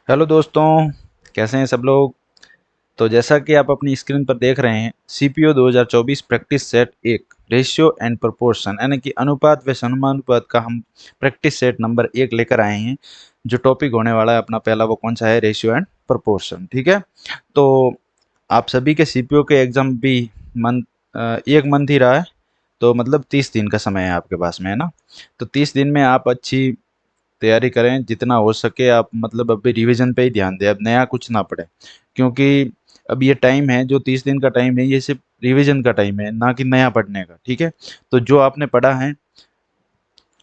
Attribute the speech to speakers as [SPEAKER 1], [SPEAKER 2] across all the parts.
[SPEAKER 1] Hello दोस्तों, कैसे हैं सब लोग। तो जैसा कि आप अपनी स्क्रीन पर देख रहे हैं, सीपीओ 2024 प्रैक्टिस सेट एक रेशियो एंड प्रोपोर्शन यानी कि अनुपात व समानुपात का हम प्रैक्टिस सेट नंबर 1 लेकर आए हैं। जो टॉपिक होने वाला है अपना पहला, वो कौन सा है? Ratio and proportion. ठीक है। तो आप सभी के सीपीओ के एग्जाम भी मंथ एक मंथ ही रहा है। तो मतलब 30 दिन का समय है आपके पास में, है ना। तो 30 दिन में आप अच्छी तैयारी करें जितना हो सके। आप मतलब अभी रिवीजन पे ही ध्यान दें, अब नया कुछ ना पढ़े, क्योंकि अब ये टाइम है, जो 30 दिन का टाइम है, ये सिर्फ रिवीजन का टाइम है, ना कि नया पढ़ने का। ठीक है। तो जो आपने पढ़ा है,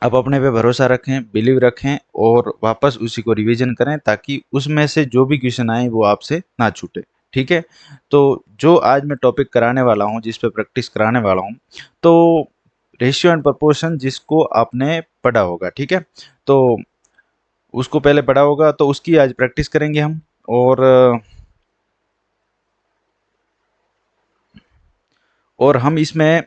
[SPEAKER 1] आप अपने पे भरोसा रखें, बिलीव रखें और वापस उसी को रिवीजन करें, ताकि उसमें से जो भी क्वेश्चन आए वो आपसे ना छूटे। ठीक है। तो जो आज मैं टॉपिक कराने वाला हूँ, जिस पे प्रैक्टिस कराने वाला हूँ, तो रेशियो एंड प्रोपोर्शन जिसको आपने पढ़ा होगा। ठीक है। तो उसको पहले पढ़ा होगा, तो उसकी आज प्रैक्टिस करेंगे हम। और हम इसमें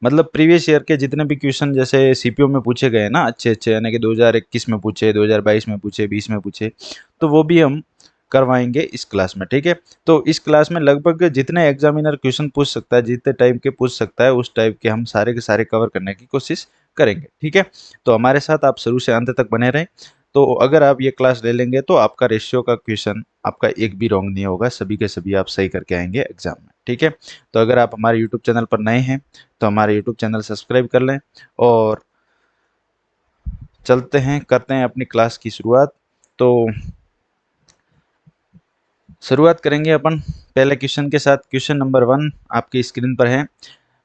[SPEAKER 1] मतलब प्रीवियस ईयर के जितने भी क्वेश्चन जैसे सीपीओ में पूछे गए ना, अच्छे अच्छे, यानी कि 2021 में पूछे, 2022 में पूछे, 20 में पूछे, तो वो भी हम करवाएंगे इस क्लास में। ठीक है। तो इस क्लास में लगभग जितने एग्जामिनर क्वेश्चन पूछ सकता है, जितने टाइप के पूछ सकता है, उस टाइप के हम सारे के सारे कवर करने की कोशिश करेंगे। ठीक है। तो हमारे साथ आप शुरू से अंत तक बने रहें। तो अगर आप ये क्लास ले लेंगे तो आपका रेशियो का क्वेश्चन आपका एक भी रॉन्ग नहीं होगा, सभी के सभी आप सही करके आएंगे एग्जाम में। ठीक है। तो अगर आप हमारे यूट्यूब चैनल पर नए हैं तो हमारे यूट्यूब चैनल सब्सक्राइब कर लें। और चलते हैं, करते हैं अपनी क्लास की शुरुआत। तो शुरुआत करेंगे अपन पहले क्वेश्चन के साथ। क्वेश्चन नंबर 1 आपकी स्क्रीन पर है।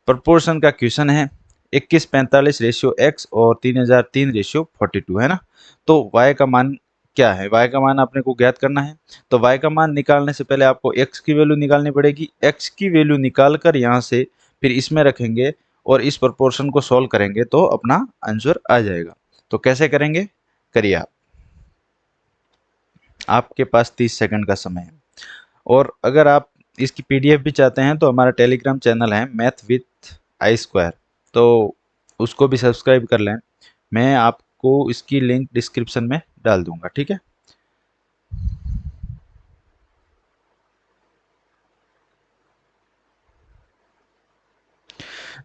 [SPEAKER 1] प्रोपोर्शन का क्वेश्चन है। 2145 रेशियो एक्स और 3003 रेशियो 42, है ना। तो y का मान क्या है? y का मान आपने को ज्ञात करना है। तो y का मान निकालने से पहले आपको x की वैल्यू निकालनी पड़ेगी। x की वैल्यू निकाल कर यहाँ से फिर इसमें रखेंगे और इस प्रोपोर्शन को सॉल्व करेंगे तो अपना आंसर आ जाएगा। तो कैसे करेंगे, करिए आप। आपके पास 30 सेकंड का समय है। और अगर आप इसकी पीडीएफ भी चाहते हैं तो हमारा टेलीग्राम चैनल है मैथ विथ आई स्क्वायर, तो उसको भी सब्सक्राइब कर लें। मैं आपको इसकी लिंक डिस्क्रिप्शन में डाल दूंगा। ठीक है।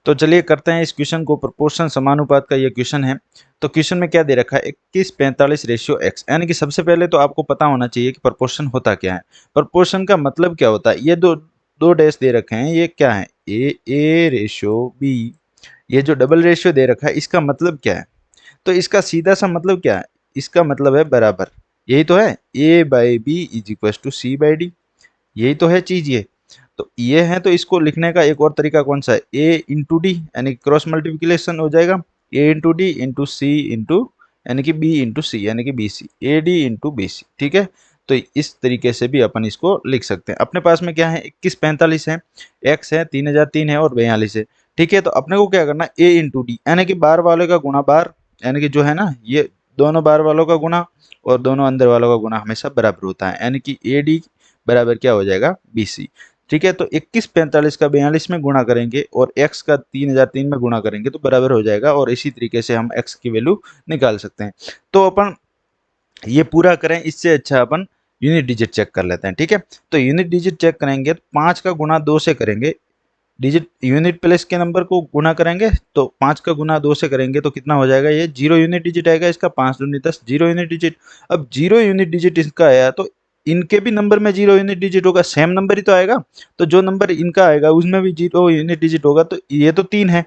[SPEAKER 1] तो चलिए करते हैं इस क्वेश्चन को। प्रोपोर्शन समानुपात का ये क्वेश्चन है। तो क्वेश्चन में क्या दे रखा है? 2145 रेशियो एक्स, यानी कि सबसे पहले तो आपको पता होना चाहिए कि प्रोपोर्शन होता क्या है। प्रोपोर्शन का मतलब क्या होता है? ये दो दो डैश दे रखे हैं, ये क्या है? A ratio B. ये जो डबल रेशियो दे रखा है, इसका मतलब क्या है? तो इसका सीधा सा मतलब क्या है? इसका मतलब है बराबर। यही तो है, A by B is equal to C by D. यही तो है चीज ये। तो ये है, तो इसको लिखने का एक और तरीका कौन सा है? ए इंटू डी, यानी क्रॉस मल्टीप्लीकेशन हो जाएगा। A into D into C into, यानी कि बी इंटू सी, यानी कि B C, A D into B C. ठीक है। तो इस तरीके से भी अपन इसको लिख सकते हैं। अपने पास में क्या है? 2145 है, एक्स है, 3003 है और 42 है। ठीक है। तो अपने को क्या करना है? ए इंटू डी, यानी कि बार वाले का गुणा बार, यानी कि जो है ना, ये दोनों बार वालों का गुणा और दोनों अंदर वालों का गुणा हमेशा बराबर होता है, यानी कि ए डी बराबर क्या हो जाएगा? B C. ठीक है। तो 2145 का 42 में गुणा करेंगे और x का 3003 में गुणा करेंगे तो बराबर हो जाएगा, और इसी तरीके से हम x की वैल्यू निकाल सकते हैं। तो अपन ये पूरा करें, इससे अच्छा अपन यूनिट डिजिट चेक कर लेते हैं। ठीक है। तो यूनिट डिजिट चेक करेंगे तो 5 का गुणा 2 से करेंगे। डिजिट यूनिट प्लेस के नंबर को गुणा करेंगे तो 5 का गुणा 2 से करेंगे तो कितना हो जाएगा? ये 0 यूनिट डिजिट आएगा इसका। 5 दूनी 10, 0 यूनिट डिजिट। अब 0 यूनिट डिजिट इसका आया तो इनके भी नंबर में 0 यूनिट डिजिट होगा, सेम नंबर ही तो आएगा। तो जो नंबर इनका आएगा उसमें भी 0 यूनिट डिजिट होगा। तो ये तो 3 है,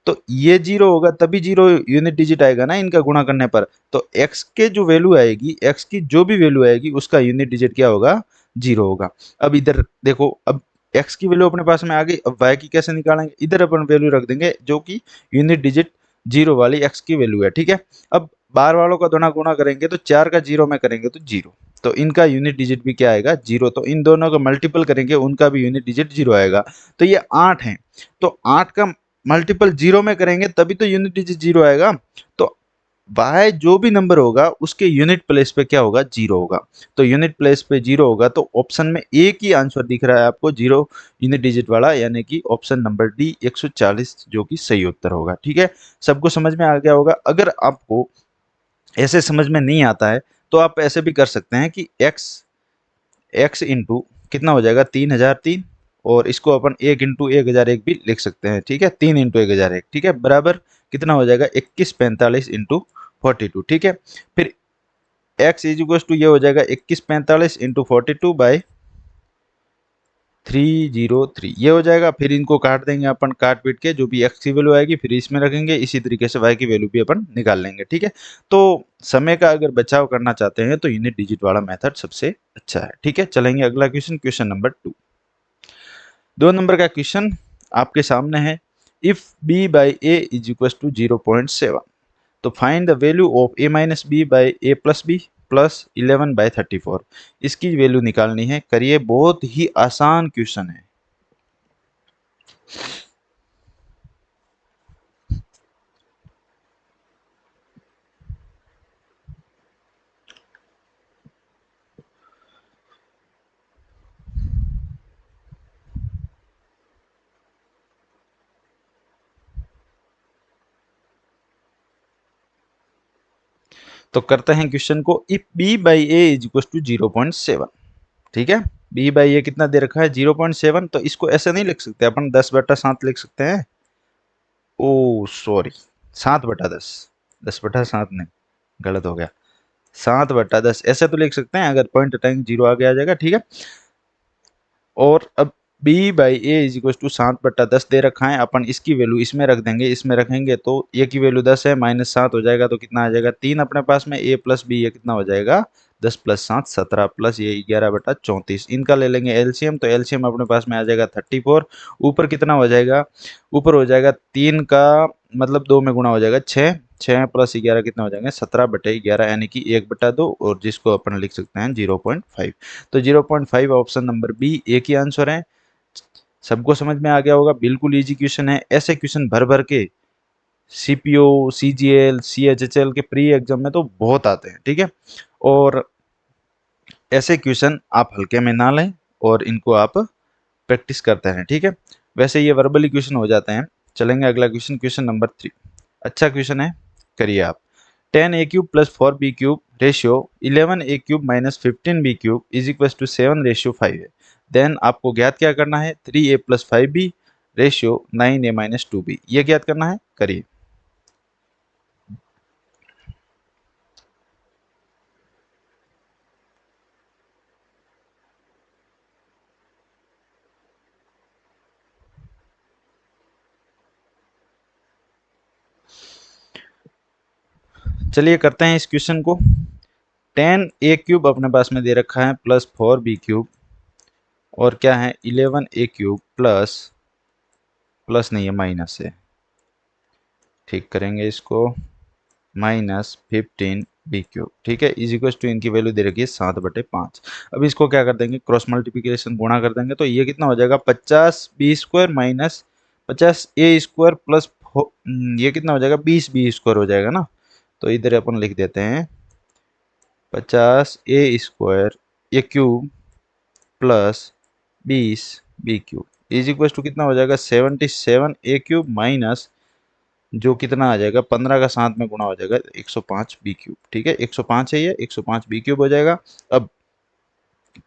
[SPEAKER 1] तो ये 0 होगा तभी 0 यूनिट डिजिट आएगा ना इनका गुणा करने पर। तो x के जो वैल्यू आएगी, x की जो भी वैल्यू आएगी उसका यूनिट डिजिट क्या होगा? 0 होगा। अब इधर देखो, अब x की वैल्यू अपने पास में आ गई। अब y की कैसे निकालेंगे? इधर अपन वैल्यू रख देंगे जो कि यूनिट डिजिट 0 वाली x की वैल्यू है। ठीक है। अब बार वालों का दोनों गुणा करेंगे तो 4 का 0 में करेंगे तो 0, तो इनका यूनिट डिजिट भी क्या आएगा? 0। तो इन दोनों का मल्टीपल करेंगे, उनका भी यूनिट डिजिट 0 आएगा। तो ये 8 है, तो 8 का मल्टीपल 0 में करेंगे तभी तो यूनिट डिजिट 0 आएगा। तो बाय जो भी नंबर होगा उसके यूनिट प्लेस पे क्या होगा? 0 होगा। तो यूनिट प्लेस पे 0 होगा, तो ऑप्शन में एक ही आंसर दिख रहा है आपको 0 यूनिट डिजिट वाला, यानी कि ऑप्शन नंबर डी 140 जो कि सही उत्तर होगा। ठीक है। सबको समझ में आ गया होगा। अगर आपको ऐसे समझ में नहीं आता है तो आप ऐसे भी कर सकते हैं कि x इंटू कितना हो जाएगा 3003, और इसको अपन 1 इंटू 1001 भी लिख सकते हैं, ठीक है, 3 इंटू 1001, ठीक है, बराबर कितना हो जाएगा 2145 इंटू 42, ठीक है। फिर x इज इक्वल टू ये हो जाएगा 2145 इंटू 42 बाई 303, ये हो जाएगा। फिर इनको काट देंगे अपन, काट पीट के जो भी x की वैल्यू आएगी फिर इसमें रखेंगे, इसी तरीके से y की वैल्यू भी अपन निकाल लेंगे, ठीक है। तो समय का अगर बचाव करना चाहते हैं तो यूनिट डिजिट वाला मेथड सबसे अच्छा है, ठीक है। चलेंगे अगला क्वेश्चन, क्वेश्चन नंबर 2। 2 नंबर का क्वेश्चन आपके सामने है, if b by a is equal to 0.7, तो find the value of a minus B by a plus B plus 11/34। इसकी वैल्यू निकालनी है, करिए। बहुत ही आसान क्वेश्चन है। तो करते हैं क्वेश्चन को, if b by a is equal to 0.7, ठीक है। b बाई a कितना दे रखा है 0.7, तो इसको ऐसे नहीं लिख सकते अपन, 10/7 लिख सकते हैं। ओ सॉरी, 7/10, 10/7 नहीं, गलत हो गया, 7/10 ऐसे तो लिख सकते हैं, अगर पॉइंट हटाएंगे 0 आगे आ जाएगा, ठीक है। और अब b by A is equal to 7/10 दे रखा है, अपन इसकी वैल्यू इसमें रख देंगे, इसमें रखेंगे तो ए की वैल्यू 10 है, -7 हो जाएगा तो कितना आ जाएगा 3 अपने पास में, a प्लस बी ये कितना हो जाएगा 10 प्लस 7 17 प्लस ये 11/34। इनका ले लेंगे एलसीएम, तो एलसीएम अपने पास में आ जाएगा 34। ऊपर कितना हो जाएगा, ऊपर हो जाएगा 3 का मतलब 2 में गुणा हो जाएगा 6, 6 प्लस 11 कितना हो जाएंगे 17/11, यानी कि 1/2, और जिसको अपन लिख सकते हैं 0.5। तो 0.5 ऑप्शन नंबर बी एक ही आंसर है। सबको समझ में आ गया होगा, बिल्कुल इजी क्वेश्चन है। ऐसे क्वेश्चन भर भर के सीपीओ, सीजीएल, सीएचएचएल के प्री एग्जाम में तो बहुत आते हैं, ठीक है। और ऐसे क्वेश्चन आप हल्के में ना लें और इनको आप प्रैक्टिस करते हैं, ठीक है। वैसे ये वर्बली क्वेश्चन हो जाते हैं। चलेंगे अगला क्वेश्चन, क्वेश्चन नंबर 3। अच्छा क्वेश्चन है, करिए आप। 10a³ plus 4b³ ratio 11a³ minus 15b³ is equal to 7/5 है। देन आपको ज्ञात क्या करना है, 3a plus 5b ratio 9a minus 2b, ये ज्ञात करना है, करिए। चलिए करते हैं इस क्वेश्चन को। 10a³ अपने पास में दे रखा है प्लस 4b³ और क्या है 11a³ प्लस, प्लस नहीं है माइनस है, ठीक करेंगे इसको, -15b³, ठीक है, इज इक्वल टू इनकी वैल्यू दे रखी है 7/5। अब इसको क्या कर देंगे, क्रॉस मल्टीप्लिकेशन गुणा कर देंगे, तो ये कितना हो जाएगा 50b² माइनस 50a² प्लस ये कितना हो जाएगा 20b² हो जाएगा ना। तो इधर अपन लिख देते हैं 50a² ये cube plus 20b³ is equal to कितना हो जाएगा 77a³ माइनस जो कितना आ जाएगा 15 का 7 में गुणा हो जाएगा 105b³, ठीक है, 105 है ये, 105b³ हो जाएगा। अब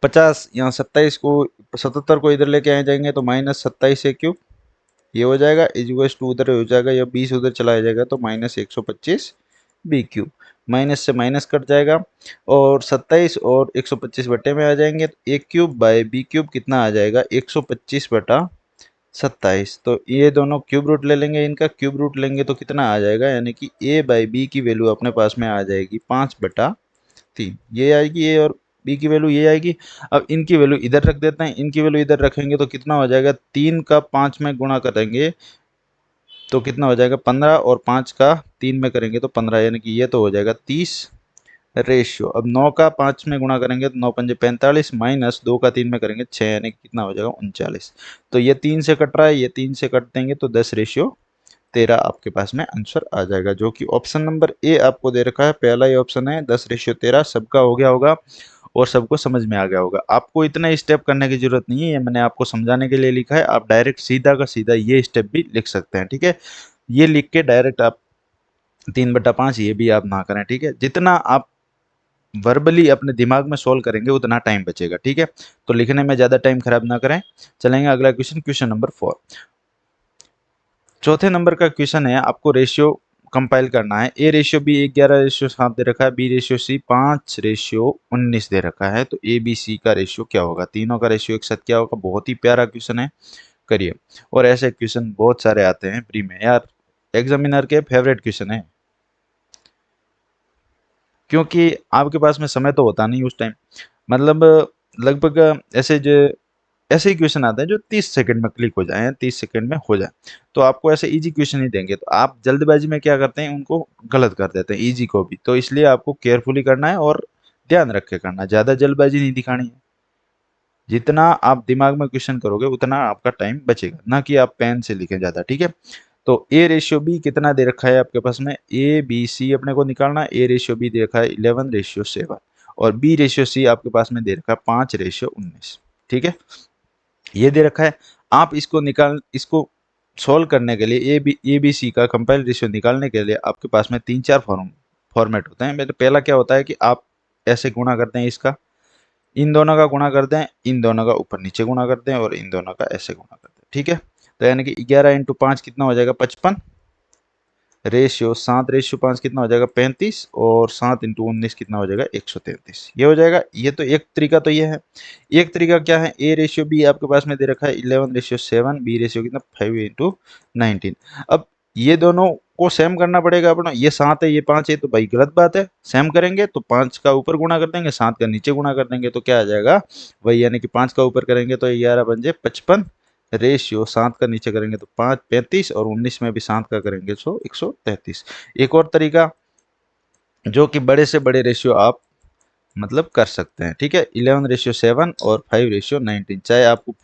[SPEAKER 1] 50 यहाँ 27 को 77 को इधर लेके आ जाएंगे तो -27a³ ये हो जाएगा, इज टू उधर हो जाएगा, या 20 उधर चला जाएगा तो -125b³, माइनस से माइनस कट जाएगा और 27 और 125 बटे में आ जाएंगे, तो a³ बाई b³ कितना आ जाएगा 125/27। तो ये दोनों क्यूब रूट ले लेंगे, इनका क्यूब रूट लेंगे तो कितना आ जाएगा, यानी कि a बाई b की वैल्यू अपने पास में आ जाएगी 5/3, ये आएगी a और b की वैल्यू ये आएगी। अब इनकी वैल्यू इधर रख देते हैं, इनकी वैल्यू इधर रखेंगे तो कितना हो जाएगा 3 का 5 में गुणा करेंगे तो कितना हो जाएगा 15, और 5 का 3 में करेंगे तो 15, यानी कि ये तो हो जाएगा 30 रेशियो। अब 9 का 5 में गुणा करेंगे तो 9 पंजे 45 माइनस 2 का 3 में करेंगे 6, यानी कि कितना हो जाएगा 39। तो ये 3 से कट रहा है, ये 3 से कट देंगे तो 10/13 आपके पास में आंसर आ जाएगा, जो कि ऑप्शन नंबर ए आपको दे रखा है, पहला ही ऑप्शन है 10/13। सबका हो गया होगा और सबको समझ में आ गया होगा। आपको इतना स्टेप करने की जरूरत नहीं है, ये मैंने आपको समझाने के लिए लिखा है, आप डायरेक्ट सीधा का सीधा ये स्टेप भी लिख सकते हैं, ठीक है। ये लिख के डायरेक्ट आप 3/5 ये भी आप ना करें, ठीक है। जितना आप वर्बली अपने दिमाग में सोल्व करेंगे उतना टाइम बचेगा, ठीक है। तो लिखने में ज़्यादा टाइम खराब ना करें। चलेंगे अगला क्वेश्चन, क्वेश्चन नंबर 4। चौथे नंबर का क्वेश्चन है, आपको रेशियो कंपाइल करना है। ए रेशियो बी 11:7 दे रखा है, बी रेशियो सी 5:19 दे रखा है। तो ए बी सी का रेशियो क्या होगा, तीनों का रेशियो एक साथ क्या होगा। बहुत ही प्यारा क्वेश्चन है, करिए। और ऐसे क्वेश्चन बहुत सारे आते हैं प्री में यार, एग्जामिनर के फेवरेट क्वेश्चन है, क्योंकि आपके पास में समय तो होता नहीं उस टाइम। मतलब लगभग ऐसे ही क्वेश्चन आते हैं जो 30 सेकंड में क्लिक हो जाए, 30 सेकंड में हो जाए। तो आपको ऐसे इजी क्वेश्चन ही देंगे, तो आप जल्दबाजी में क्या करते हैं, उनको गलत कर देते हैं इजी को भी। तो इसलिए आपको केयरफुली करना है और ध्यान रख के करना है, ज़्यादा जल्दबाजी नहीं दिखानी है। जितना आप दिमाग में क्वेश्चन करोगे उतना आपका टाइम बचेगा, ना कि आप पेन से लिखें ज़्यादा, ठीक है। तो ए रेशियो बी कितना दे रखा है आपके पास में, ए बी सी अपने को निकालना है। ए रेशियो बी दे रखा है 11:7 और बी रेशियो सी आपके पास में दे रखा है 5:19, ठीक है। ये दे रखा है, आप इसको सॉल्व करने के लिए ए बी सी का कंपाइल रेशियो निकालने के लिए आपके पास में 3-4 फॉर्मेट होते हैं। मेरे पहला क्या होता है कि आप ऐसे गुणा करते हैं, इसका इन दोनों का गुणा कर दें, इन दोनों का ऊपर नीचे गुणा कर दें और इन दोनों का ऐसे गुणा कर दें, ठीक है। तो यानी कि 11 × 5 कितना हो जाएगा 55, रेशियो 7:5 कितना हो जाएगा 35 और 7 × 19 कितना हो जाएगा 133। ये हो जाएगा। ये तो एक तरीका तो ये है। एक तरीका क्या है, ए रेशियो बी आपके पास में दे रखा है 11:7, बी रेशियो कितना 5:19। अब ये दोनों को सेम करना पड़ेगा अपना, ये 7 है ये 5 है, तो भाई गलत बात है। सेम करेंगे तो 5 का ऊपर गुणा कर देंगे, 7 का नीचे गुणा कर देंगे, तो क्या आ जाएगा वही, यानी कि 5 का ऊपर करेंगे तो 11 बन जाए 55, रेशियो 7 का नीचे करेंगे तो 5 35 और 19 में भी 7 का करेंगे तो 133। एक और तरीका, जो कि बड़े से बड़े रेशियो आप मतलब कर सकते हैं, ठीक है। 11:7 और 5:19, चाहे आपको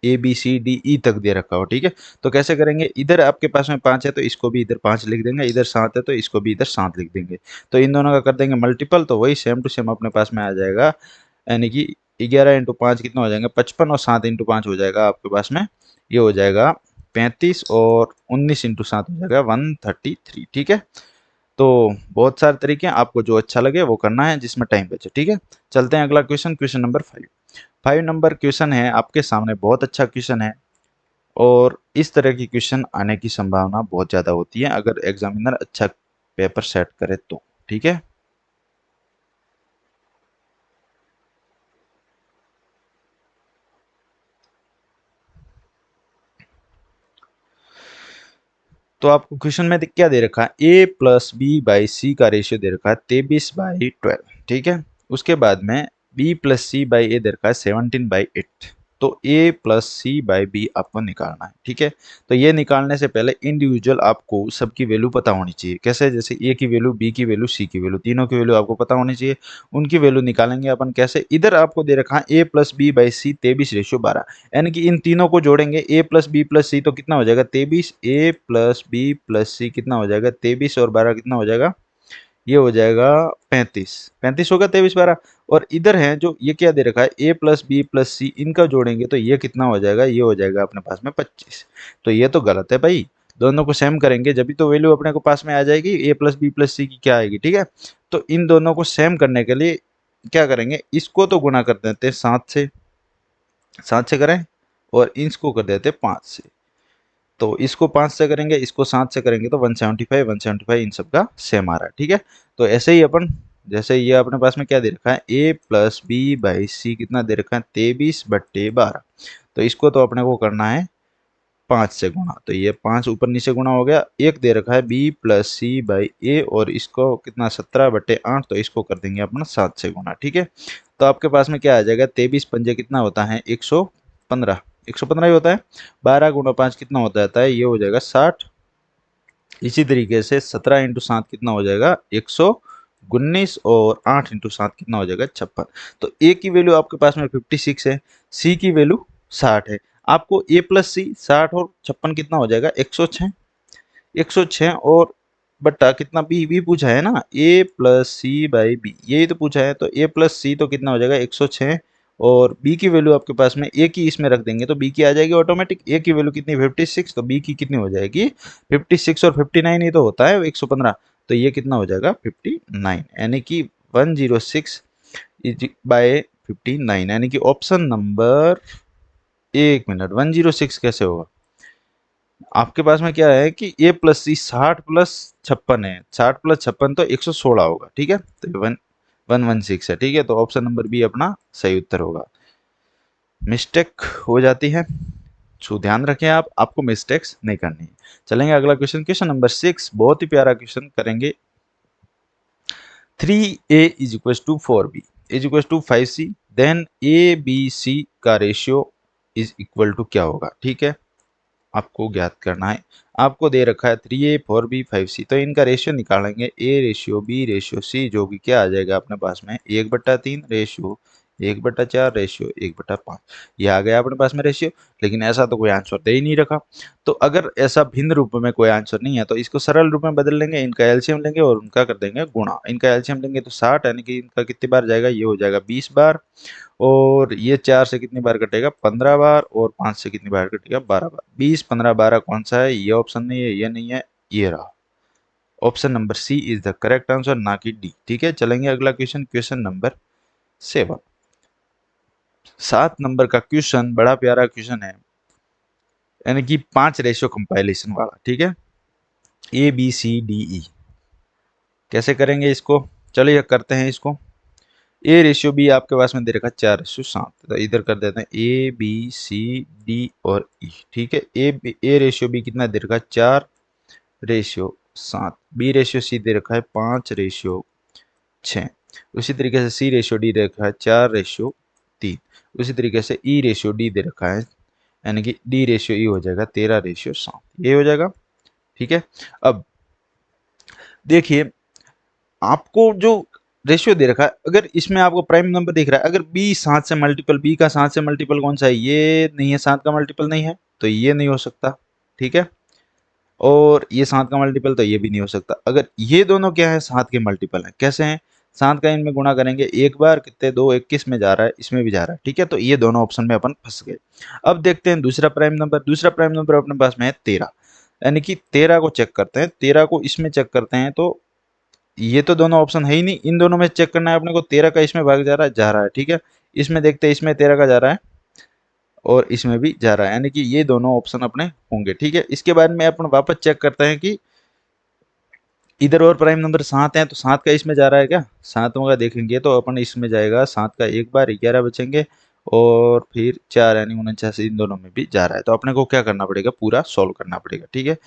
[SPEAKER 1] ए बी सी डी ई तक दे रखा हो, ठीक है। तो कैसे करेंगे, इधर आपके पास में 5 है तो इसको भी इधर 5 लिख देंगे, इधर 7 है तो इसको भी इधर 7 लिख देंगे। तो इन दोनों का कर देंगे मल्टीपल, तो वही सेम टू सेम अपने पास में आ जाएगा। यानी कि 11 × 5 कितना हो जाएगा 55 और 7 × 5 हो जाएगा आपके पास में, ये हो जाएगा 35 और 19 × 7 हो जाएगा 133, ठीक है। तो बहुत सारे तरीके हैं, आपको जो अच्छा लगे वो करना है, जिसमें टाइम बचे, ठीक है। चलते हैं अगला question, question number 5। 5 number question है आपके सामने, बहुत अच्छा क्वेश्चन है और इस तरह की क्वेश्चन आने की संभावना बहुत ज़्यादा होती है अगर एग्जामिनर अच्छा पेपर सेट करे तो, ठीक है। तो आपको क्वेश्चन में क्या दे रखा है, ए प्लस बी बाई सी का रेशियो दे रखा है 23/12, ठीक है। उसके बाद में बी प्लस सी बाई ए दे रखा है 17/8। तो ए प्लस सी बाई बी आपको निकालना है, ठीक है। तो ये निकालने से पहले इंडिविजुअल आपको सबकी वैल्यू पता होनी चाहिए। कैसे, जैसे ए की वैल्यू, बी की वैल्यू, सी की वैल्यू, तीनों की वैल्यू आपको पता होनी चाहिए। उनकी वैल्यू निकालेंगे अपन कैसे, इधर आपको दे रखा है ए प्लस बी बाई सी 23/12, यानी कि इन तीनों को जोड़ेंगे, ए प्लस बी प्लस सी तो कितना हो जाएगा 23, ए प्लस बी प्लस सी कितना हो जाएगा 23 और 12 कितना हो जाएगा, ये हो जाएगा 35। 35 होगा 23/12। और इधर है जो ये क्या दे रखा है ए प्लस बी प्लस सी, इनका जोड़ेंगे तो ये कितना हो जाएगा, ये हो जाएगा अपने पास में 25। तो ये तो गलत है भाई, दोनों को सेम करेंगे जब भी तो वैल्यू अपने को पास में आ जाएगी, ए प्लस बी प्लस सी की क्या आएगी, ठीक है। तो इन दोनों को सेम करने के लिए क्या करेंगे, इसको तो गुणा कर देते हैं 7 से करें और इसको कर देते हैं 5 से। तो इसको 5 से करेंगे, इसको 7 से करेंगे तो 175, 175 इन सब का सेम आ रहा है, ठीक है। तो ऐसे ही अपन, जैसे ये अपने पास में क्या दे रखा है ए प्लस बी बाई सी कितना दे रखा है 23/12। तो इसको तो अपने को करना है 5 से गुणा, तो ये 5 ऊपर नीचे गुणा हो गया। एक दे रखा है बी प्लस सी बाई ए और इसको कितना 17/8, तो इसको कर देंगे अपना 7 से गुणा, ठीक है। तो आपके पास में क्या आ जाएगा 23 पंजे कितना होता है 115, 115 ही होता है। 12 × 5 कितना होता जाता है, ये हो जाएगा 60। इसी तरीके से 17 × 7 कितना हो जाएगा 119 और 8 × 7 कितना हो जाएगा 56। तो ए की वैल्यू आपके पास में 56 है, सी की वैल्यू 60 है। आपको ए प्लस सी 60 और 56 कितना हो जाएगा 106। 106 और बट्टा कितना बी पूछा है ना, ए प्लस सी बाई बी, यही तो पूछा है। तो ए प्लस सी तो कितना हो जाएगा 106 और बी की वैल्यू आपके पास में ए की इसमें रख देंगे तो बी की आ जाएगी ऑटोमेटिक। ए की वैल्यू कितनी 56, तो बी की कितनी हो जाएगी 56 और 59 ही तो होता है 115। तो ये कितना हो जाएगा 59, यानी कि 106 इज बाय 59, यानी कि ऑप्शन नंबर, एक मिनट, 106 कैसे होगा? आपके पास में क्या है कि ए प्लस सी 60 प्लस 56 है, 60 प्लस 56 तो 116 होगा, ठीक है, तो 116 है, ठीक है, तो ऑप्शन नंबर बी अपना सही उत्तर होगा। मिस्टेक हो जाती है, सो ध्यान रखें, आप, आपको मिस्टेक्स नहीं करनी है। चलेंगे अगला क्वेश्चन, क्वेश्चन नंबर 6, बहुत ही प्यारा क्वेश्चन करेंगे। 3a is equal to 4b is equal to 5c, then A B C का रेशियो इज इक्वल टू क्या होगा, ठीक है, आपको ज्ञात करना है। आपको दे रखा है 3a 4b 5c, तो इनका रेशियो निकालेंगे, A ratio B ratio C, जो कि क्या आ जाएगा अपने पास में 1/3 रेशियो 1/4 रेशियो 1/5, ये आ गया अपने पास में रेशियो। लेकिन ऐसा तो कोई आंसर दे ही नहीं रखा, तो अगर ऐसा भिन्न रूप में कोई आंसर नहीं है तो इसको सरल रूप में बदल लेंगे, इनका एलसीएम लेंगे और उनका कर देंगे गुणा। इनका एलसीएम लेंगे तो 60, यानी कि इनका कितनी बार जाएगा, ये हो जाएगा 20 बार, और ये 4 से कितनी बार कटेगा, 15 बार, और 5 से कितनी बार कटेगा, 12 बार। 20 15 12 कौन सा है, ये ऑप्शन नहीं है, ये नहीं है, ये रहा, option number C is the correct answer, ना कि डी, ठीक है। चलेंगे अगला क्वेश्चन, क्वेश्चन नंबर 7, 7 नंबर का क्वेश्चन बड़ा प्यारा क्वेश्चन है, यानी कि 5 रेशियो कंपाइलेशन वाला, ठीक है, ए बी सी डी ई। कैसे करेंगे इसको, चलिए करते हैं इसको। ए रेशियो बी आपके पास में दे रखा है 4:7, तो इधर कर देते हैं ए बी सी डी और ई, ठीक है। ए रेशियो बी कितना दे रखा है, 4:7। बी रेशियो सी दे रखा है 5:6। उसी तरीके से सी रेशियो डी दे रखा है 4:3। उसी तरीके से ई रेशियो डी दे रखा है, यानी कि डी रेशियो ई हो जाएगा 13:7, ये हो जाएगा, ठीक है। अब देखिए, आपको जो रेशियो दे रखा है, अगर इसमें आपको प्राइम नंबर दिख रहा है, अगर बी 7 से मल्टीपल, बी का 7 से मल्टीपल कौन सा है, ये नहीं है, 7 का मल्टीपल नहीं है, तो ये नहीं हो सकता, ठीक है। और ये 7 का मल्टीपल, तो ये भी नहीं हो सकता। अगर ये दोनों क्या है, 7 के मल्टीपल है, कैसे हैं, 7 का इनमें गुणा करेंगे एक बार, कितने, 2, 21 में जा रहा है, इसमें भी जा रहा है, ठीक है, तो ये दोनों ऑप्शन में अपन फंस गए। अब देखते हैं दूसरा प्राइम नंबर, दूसरा प्राइम नंबर अपने पास में है 13, यानी कि 13 को चेक करते हैं, 13 को इसमें चेक करते हैं, तो ये तो दोनों ऑप्शन है ही नहीं, इन दोनों में चेक करना है अपने को। 13 का इसमें भाग जा रहा है, ठीक है। इसमें देखते हैं, इसमें 13 का जा रहा है और इसमें भी जा रहा है, यानी कि ये दोनों ऑप्शन अपने होंगे, ठीक है। इसके बाद में अपन वापस चेक करते हैं कि इधर और प्राइम नंबर 7 है, तो 7 का इसमें जा रहा है क्या, 7वां का देखेंगे तो अपन इसमें जाएगा 7 का एक बार, 11 बचेंगे, और फिर 4 यानी 49, इन दोनों में भी जा रहा है, तो अपने को क्या करना पड़ेगा, पूरा सॉल्व करना पड़ेगा, ठीक है।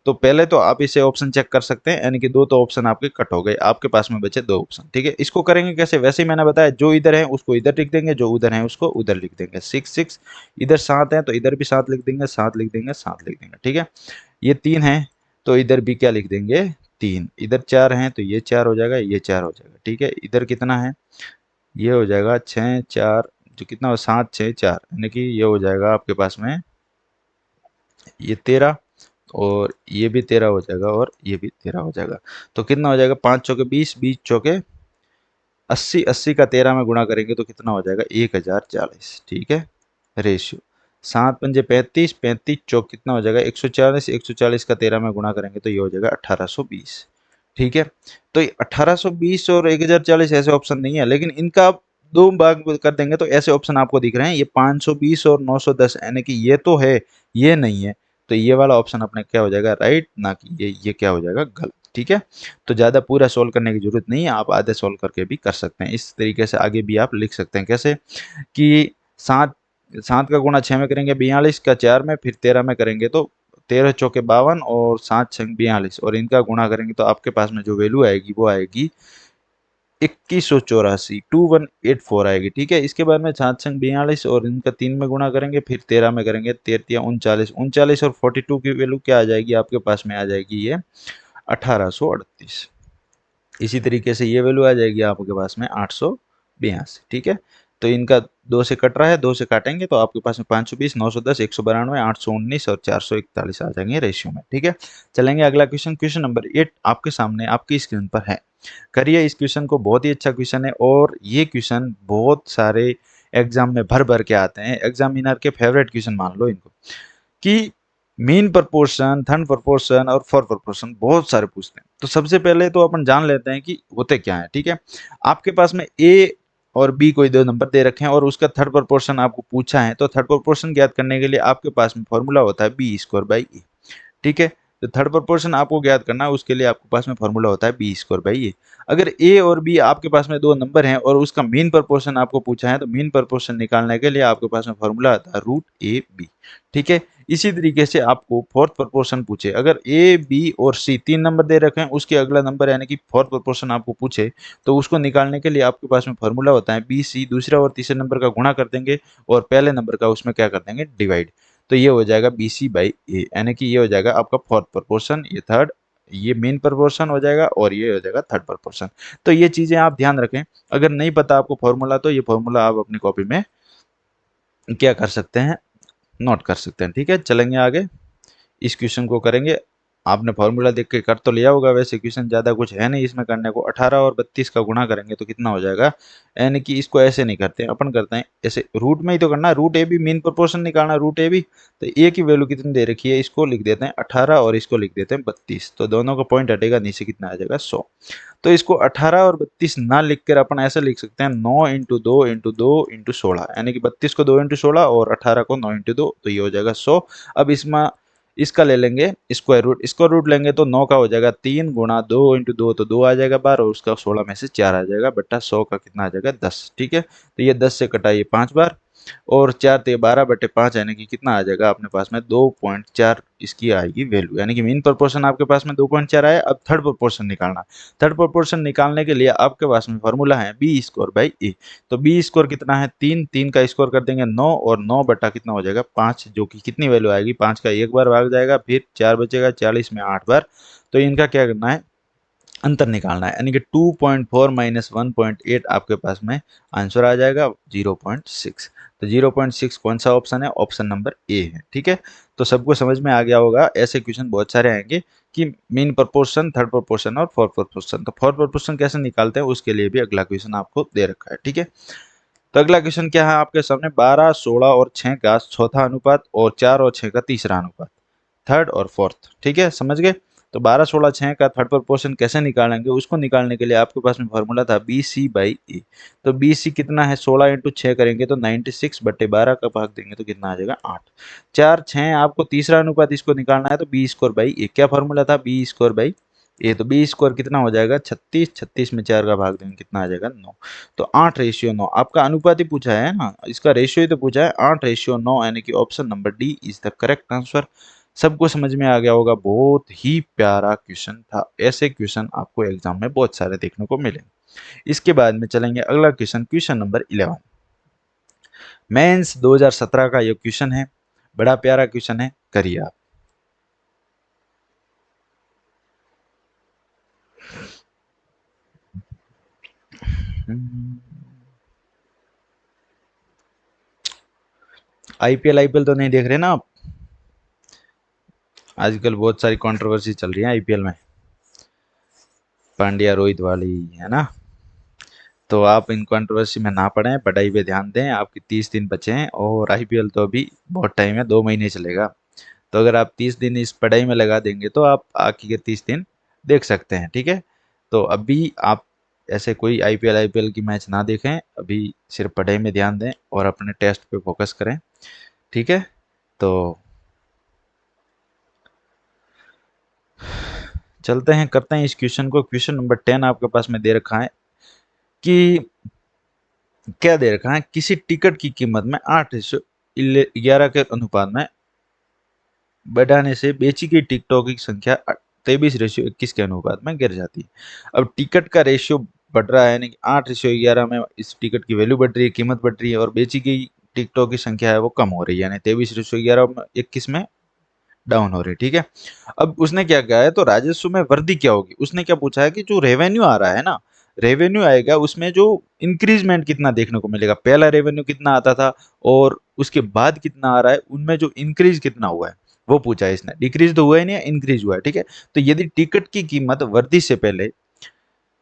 [SPEAKER 1] तो पहले तो आप इसे ऑप्शन चेक कर सकते हैं, यानी कि दो तो ऑप्शन आपके कट हो गए, आपके पास में बचे दो ऑप्शन, ठीक है। इसको करेंगे कैसे, वैसे ही मैंने बताया, जो इधर है उसको इधर लिख देंगे, जो उधर है उसको उधर लिख देंगे। 6 इधर 7 है तो इधर भी 7 लिख देंगे, 7 लिख देंगे, 7 लिख देंगे, ठीक है। ये 3 है तो इधर भी क्या लिख देंगे, 3। इधर 4 है तो ये 4 हो जाएगा, ये 4 हो जाएगा, ठीक है। इधर कितना है, ये हो जाएगा 6 4, जो कितना हो, 7 6 4, यानी कि ये हो जाएगा आपके पास में ये 13, और ये भी 13 हो जाएगा, और ये भी 13 हो जाएगा। तो कितना हो जाएगा, 5 चौके 20, 20 चौके 80, 80 का 13 में गुणा करेंगे तो कितना हो जाएगा, 1040, ठीक है। रेशियो 7 पंजे 35, 35 चौक कितना हो जाएगा, 140, 140 का 13 में गुणा करेंगे तो ये हो जाएगा 1820, ठीक है। तो ये 1820 और 1040 ऐसे ऑप्शन नहीं है, लेकिन इनका आप दो भाग कर देंगे तो ऐसे ऑप्शन आपको दिख रहे हैं, ये 520 और 910, यानी कि ये तो है, ये नहीं है, तो ये वाला ऑप्शन अपने क्या हो जाएगा, राइट, ना कि ये क्या हो जाएगा, गलत, ठीक है। तो ज़्यादा पूरा सोल्व करने की जरूरत नहीं है, आप आधे सोल्व करके भी कर सकते हैं। इस तरीके से आगे भी आप लिख सकते हैं, कैसे कि 7 7 का गुणा 6 में करेंगे 42, का 4 में, फिर 13 में करेंगे तो 13 चौके 52, और 7 6 42, और इनका गुणा करेंगे तो आपके पास में जो वैल्यू आएगी वो आएगी 2184, 2184 आएगी, ठीक है। इसके बाद में 7 6 42 और इनका 3 में गुणा करेंगे, फिर 13 में करेंगे, 13 39, 39 और 42 की वैल्यू क्या आ जाएगी, आपके पास में आ जाएगी ये 1838। इसी तरीके से ये वैल्यू आ जाएगी आपके पास में 882, ठीक है। तो इनका 2 से कट रहा है, 2 से काटेंगे तो आपके पास में 520, 910, 192, 819 और 441 आ जाएंगे रेशियो में, ठीक है। चलेंगे अगला क्वेश्चन, क्वेश्चन नंबर 8 आपके सामने आपकी स्क्रीन पर है। करिए इस क्वेश्चन को, बहुत ही अच्छा क्वेश्चन है, और ये क्वेश्चन बहुत सारे एग्जाम में भर भर के आते हैं, एग्जामिनर के फेवरेट क्वेश्चन मान लो इनको, कि मीन प्रोपोर्शन, थर्ड प्रोपोर्शन और फोर्थ प्रोपोर्शन बहुत सारे पूछते हैं। तो सबसे पहले तो अपन जान लेते हैं कि होते क्या है, ठीक है। आपके पास में ए और बी कोई दो नंबर दे रखे हैं और उसका थर्ड प्रोपोर्शन आपको पूछा है, तो थर्ड प्रोपोर्शन ज्ञात करने के लिए आपके पास में फॉर्मूला होता है बी स्क्वायर बाई ए, ठीक है। तो थर्ड प्रोपोर्शन आपको ज्ञात करना है, उसके लिए आपके पास में फॉर्मूला होता है बी स्क्वायर बाई ए। अगर ए और बी आपके पास में दो नंबर हैं और उसका मीन प्रोपोर्शन आपको पूछा है, तो मीन प्रोपोर्शन निकालने के लिए आपके पास में फॉर्मूला आता है रूट ए बी, ठीक है। इसी तरीके से आपको फोर्थ प्रोपोर्शन पूछे, अगर ए बी और सी तीन नंबर दे रखे हैं, उसके अगला नंबर यानी कि फोर्थ प्रोपोर्शन आपको पूछे, तो उसको निकालने के लिए आपके पास में फॉर्मूला होता है बी सी, दूसरा और तीसरे नंबर का गुणा कर देंगे और पहले नंबर का उसमें क्या कर देंगे, डिवाइड। तो ये हो जाएगा बी सी बाई ए, यानी कि ये हो जाएगा आपका फोर्थ प्रोपोर्शन, ये थर्ड, ये मेन प्रोपोर्शन हो जाएगा और ये हो जाएगा थर्ड प्रोपोर्शन। तो ये चीजें आप ध्यान रखें। अगर नहीं पता आपको फॉर्मूला, तो ये फॉर्मूला आप अपनी कॉपी में क्या कर सकते हैं, नोट कर सकते हैं, ठीक है। चलेंगे आगे, इस क्वेश्चन को करेंगे। आपने फॉर्मूला देख के कर तो लिया होगा, वैसे क्वेश्चन ज़्यादा कुछ है नहीं इसमें करने को। 18 और 32 का गुणा करेंगे तो कितना हो जाएगा, यानी कि इसको ऐसे नहीं करते हैं अपन, करते हैं ऐसे, रूट में ही तो करना है, root A B mean proportion निकालना, रूट ए बी। तो ए की वैल्यू कितनी दे रखी है, इसको लिख देते हैं 18 और इसको लिख देते हैं 32, तो दोनों का पॉइंट हटेगा, नीचे कितना आ जाएगा 100। तो इसको 18 और 32 ना लिख कर अपन ऐसे लिख सकते हैं 9 इंटू 2 इंटू 2 इंटू 16, यानी कि 32 को 2 इंटू 16 और 18 को 9 इंटू 2, तो ये हो जाएगा 100। अब इसमें इसका ले लेंगे स्क्वायर रूट, स्क्वायर रूट लेंगे तो 9 का हो जाएगा 3 गुणा 2 इंटू 2, तो 2 आ जाएगा बार, और उसका 16 में से 4 आ जाएगा, बट्टा 100 का कितना आ जाएगा 10, ठीक है। तो ये 10 से कटा ये 5 बार, और 4 ते 12 बटे 5, यानी कि कितना आ जाएगा अपने पास में 2.4 इसकी आएगी वैल्यू, यानी कि मीन प्रोपोर्शन आपके पास में 2.4 आया। अब थर्ड प्रोपोर्शन निकालना, थर्ड प्रोपोर्शन निकालने के लिए आपके पास में फॉर्मूला है बी स्क्वायर बाई ए। तो बी स्क्वायर कितना है 3, 3 का स्क्वायर कर देंगे 9, और 9 बटा कितना हो जाएगा 5, जो कि कितनी वैल्यू आएगी, 5 का एक बार भाग जाएगा, फिर 4 बचेगा, 40 में 8 बार। तो इनका क्या करना है, अंतर निकालना है, यानी कि 2.4 माइनस 1.8 आपके पास में आंसर आ जाएगा 0.6। तो 0.6 कौन सा ऑप्शन है, ऑप्शन नंबर ए है, ठीक है। तो सबको समझ में आ गया होगा, ऐसे क्वेश्चन बहुत सारे आएंगे कि मीन प्रोपोर्शन, थर्ड प्रोपोर्शन और फोर्थ प्रोपोर्शन। तो फोर्थ प्रोपोर्शन कैसे निकालते हैं, उसके लिए भी अगला क्वेश्चन आपको दे रखा है, ठीक है। तो अगला क्वेश्चन क्या है आपके सामने, 12, 16 और 6 का चौथा अनुपात और 4 और 6 का तीसरा अनुपात, थर्ड और फोर्थ, ठीक है, समझ गए। तो 12, 16, 6 का थर्ड प्रोपोर्शन कैसे निकालेंगे, उसको निकालने के लिए आपके पास में फॉर्मूला था बी सी बाई ए। तो बी सी कितना है, 16 इंटू 6 करेंगे तो 96 बट्टे 12 का भाग देंगे तो कितना आ जाएगा 8। 4, 6 आपको तीसरा अनुपात इसको निकालना है, तो बी स्क्वायर बाई ए, क्या फॉर्मूला था बी स्क्वायर बाई ए। तो बी स्क्वायर कितना हो जाएगा 36, 36 में 4 का भाग देंगे कितना आ जाएगा 9। तो 8:9, आपका अनुपात ही पूछा है ना, इसका रेशियो ही तो पूछा है, 8:9, यानी कि option number D is the correct answer. सबको समझ में आ गया होगा, बहुत ही प्यारा क्वेश्चन था। ऐसे क्वेश्चन आपको एग्जाम में बहुत सारे देखने को मिले। इसके बाद में चलेंगे अगला क्वेश्चन, क्वेश्चन नंबर 11, मेंस 2017 का ये क्वेश्चन है, बड़ा प्यारा क्वेश्चन है, करिए आप। आईपीएल आईपीएल तो नहीं देख रहे ना आप, आजकल बहुत सारी कंट्रोवर्सी चल रही है आईपीएल में, पांड्या रोहित वाली, है ना। तो आप इन कंट्रोवर्सी में ना पड़ें, पढ़ाई पे ध्यान दें, आपके 30 दिन बचे हैं और आईपीएल तो अभी बहुत टाइम है, 2 महीने चलेगा। तो अगर आप 30 दिन इस पढ़ाई में लगा देंगे तो आप आगे के 30 दिन देख सकते हैं, ठीक है। तो अभी आप ऐसे कोई आईपीएल आईपीएल की मैच ना देखें, अभी सिर्फ पढ़ाई में ध्यान दें और अपने टेस्ट पे फोकस करें, ठीक है। तो चलते हैं, करते हैं इस क्वेश्चन को। क्वेश्चन नंबर 10 आपके पास में दे रखा है कि क्या दे रखा है, किसी टिकट की कीमत में 8:11 के अनुपात में बढ़ाने से बेची गई टिकटों की संख्या 23:21 के अनुपात में गिर जाती है। अब टिकट का रेशियो बढ़ रहा है, यानी कि 8:11 में इस टिकट की वैल्यू बढ़ रही है, कीमत बढ़ रही है, और बेची गई टिकटों की संख्या है वो कम हो रही है, यानी 23:11 में डाउन हो रही है, ठीक है। अब उसने क्या कहा है, तो राजस्व में वृद्धि क्या होगी, उसने क्या पूछा है कि जो रेवेन्यू आ रहा है ना, रेवेन्यू आएगा उसमें जो इंक्रीजमेंट कितना देखने को मिलेगा, पहला रेवेन्यू कितना आता था और उसके बाद कितना आ रहा है, उनमें जो इंक्रीज कितना हुआ है वो पूछा है इसने। डिक्रीज तो हुआ ही नहीं, इंक्रीज हुआ है, ठीक है। तो यदि टिकट की कीमत वृद्धि से पहले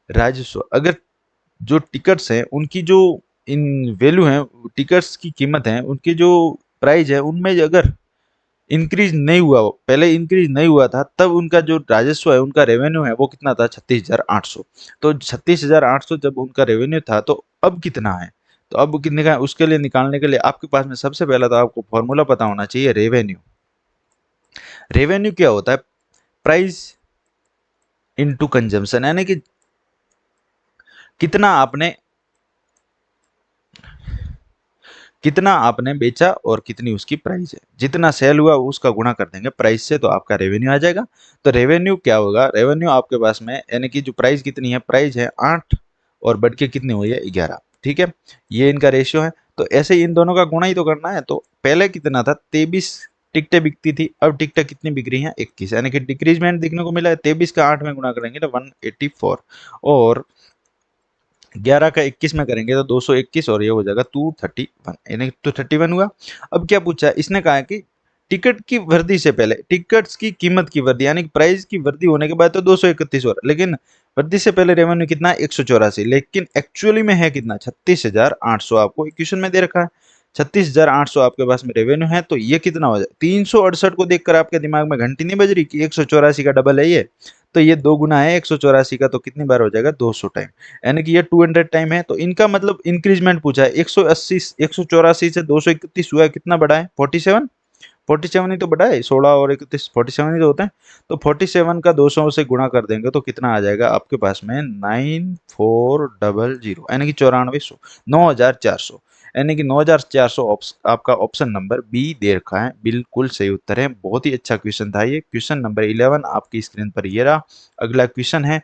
[SPEAKER 1] राजस्व, अगर जो टिकट्स हैं उनकी जो इन वैल्यू है, टिकट्स की कीमत है, उनकी जो प्राइस है, उनमें अगर इंक्रीज नहीं हुआ, पहले इंक्रीज नहीं हुआ था, तब उनका जो राजस्व है, उनका रेवेन्यू है वो कितना था 36,800। तो 36,800 जब उनका रेवेन्यू था तो अब कितना है, तो अब कितने का है उसके लिए निकालने के लिए आपके पास में सबसे पहला तो आपको फॉर्मूला पता होना चाहिए रेवेन्यू। रेवेन्यू क्या होता है, प्राइस इनटू कंजम्पशन, यानी कि कितना आपने कितना आपने बेचा और कितनी उसकी प्राइस है, जितना सेल हुआ उसका गुणा कर देंगे प्राइस से तो आपका रेवेन्यू आ जाएगा। तो रेवेन्यू क्या होगा, रेवेन्यू आपके पास में यानी कि जो प्राइस कितनी है, प्राइस है 8 और बढ़ के कितनी हुई है 11, ठीक है, ये इनका रेशियो है। तो ऐसे ही इन दोनों का गुणा ही तो करना है। तो पहले कितना था, 23 टिकटें बिकती थी, अब टिकटें कितनी बिक रही हैं 21, यानी कि डिक्रीजमेंट देखने को मिला है। 23 का 8 में गुणा करेंगे तो 184 और 11 का 21 में करेंगे तो 221 और ये हो जाएगा 231, यानी 231 हुआ। अब क्या पूछा है, इसने कहा है कि टिकट की वृद्धि से पहले टिकट्स की कीमत की वृद्धि, यानी कि प्राइस की वृद्धि होने के बाद तो 231 हो रहा है, लेकिन वृद्धि से पहले रेवेन्यू कितना है 184, लेकिन एक्चुअली में है कितना 36,800, आपको इक्वेशन में दे रखा है 36,800 आपके पास में रेवेन्यू है। तो ये कितना हो जाए, 368 को देखकर आपके दिमाग में घंटी नहीं बज रही कि 184 का डबल है ये, तो ये दो गुना है 184 का, तो कितनी बार हो जाएगा 200 टाइम, यानी कि ये 200 टाइम है। तो इनका मतलब इंक्रीजमेंट पूछा है, 180 184 से 231 हुआ है, कितना बढ़ा है 47, 47 ही तो बढ़ा है, 16 और 31 47 ही तो होते हैं। तो 47 का 200 से गुणा कर देंगे तो कितना आ जाएगा आपके पास में 9400, यानी कि 9400, 9400, यानी कि 9400 आपका ऑप्शन नंबर बी दे रखा है, बिल्कुल सही उत्तर है। बहुत ही अच्छा क्वेश्चन था ये, क्वेश्चन नंबर 11 आपकी स्क्रीन पर ये रहा। अगला क्वेश्चन है,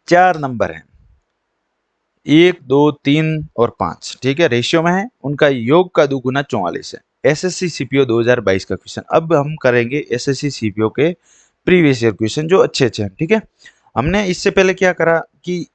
[SPEAKER 1] 4 नंबर है, 1 2 3 और 5, ठीक है, रेशियो में है, उनका योग का दुगुना 44 है। एसएससी सीपीओ 2022 का क्वेश्चन। अब हम करेंगे एसएससी सीपीओ के प्रीवियस ईयर क्वेश्चन जो अच्छे अच्छे हैं, ठीक है। हमने इससे पहले क्या करा कि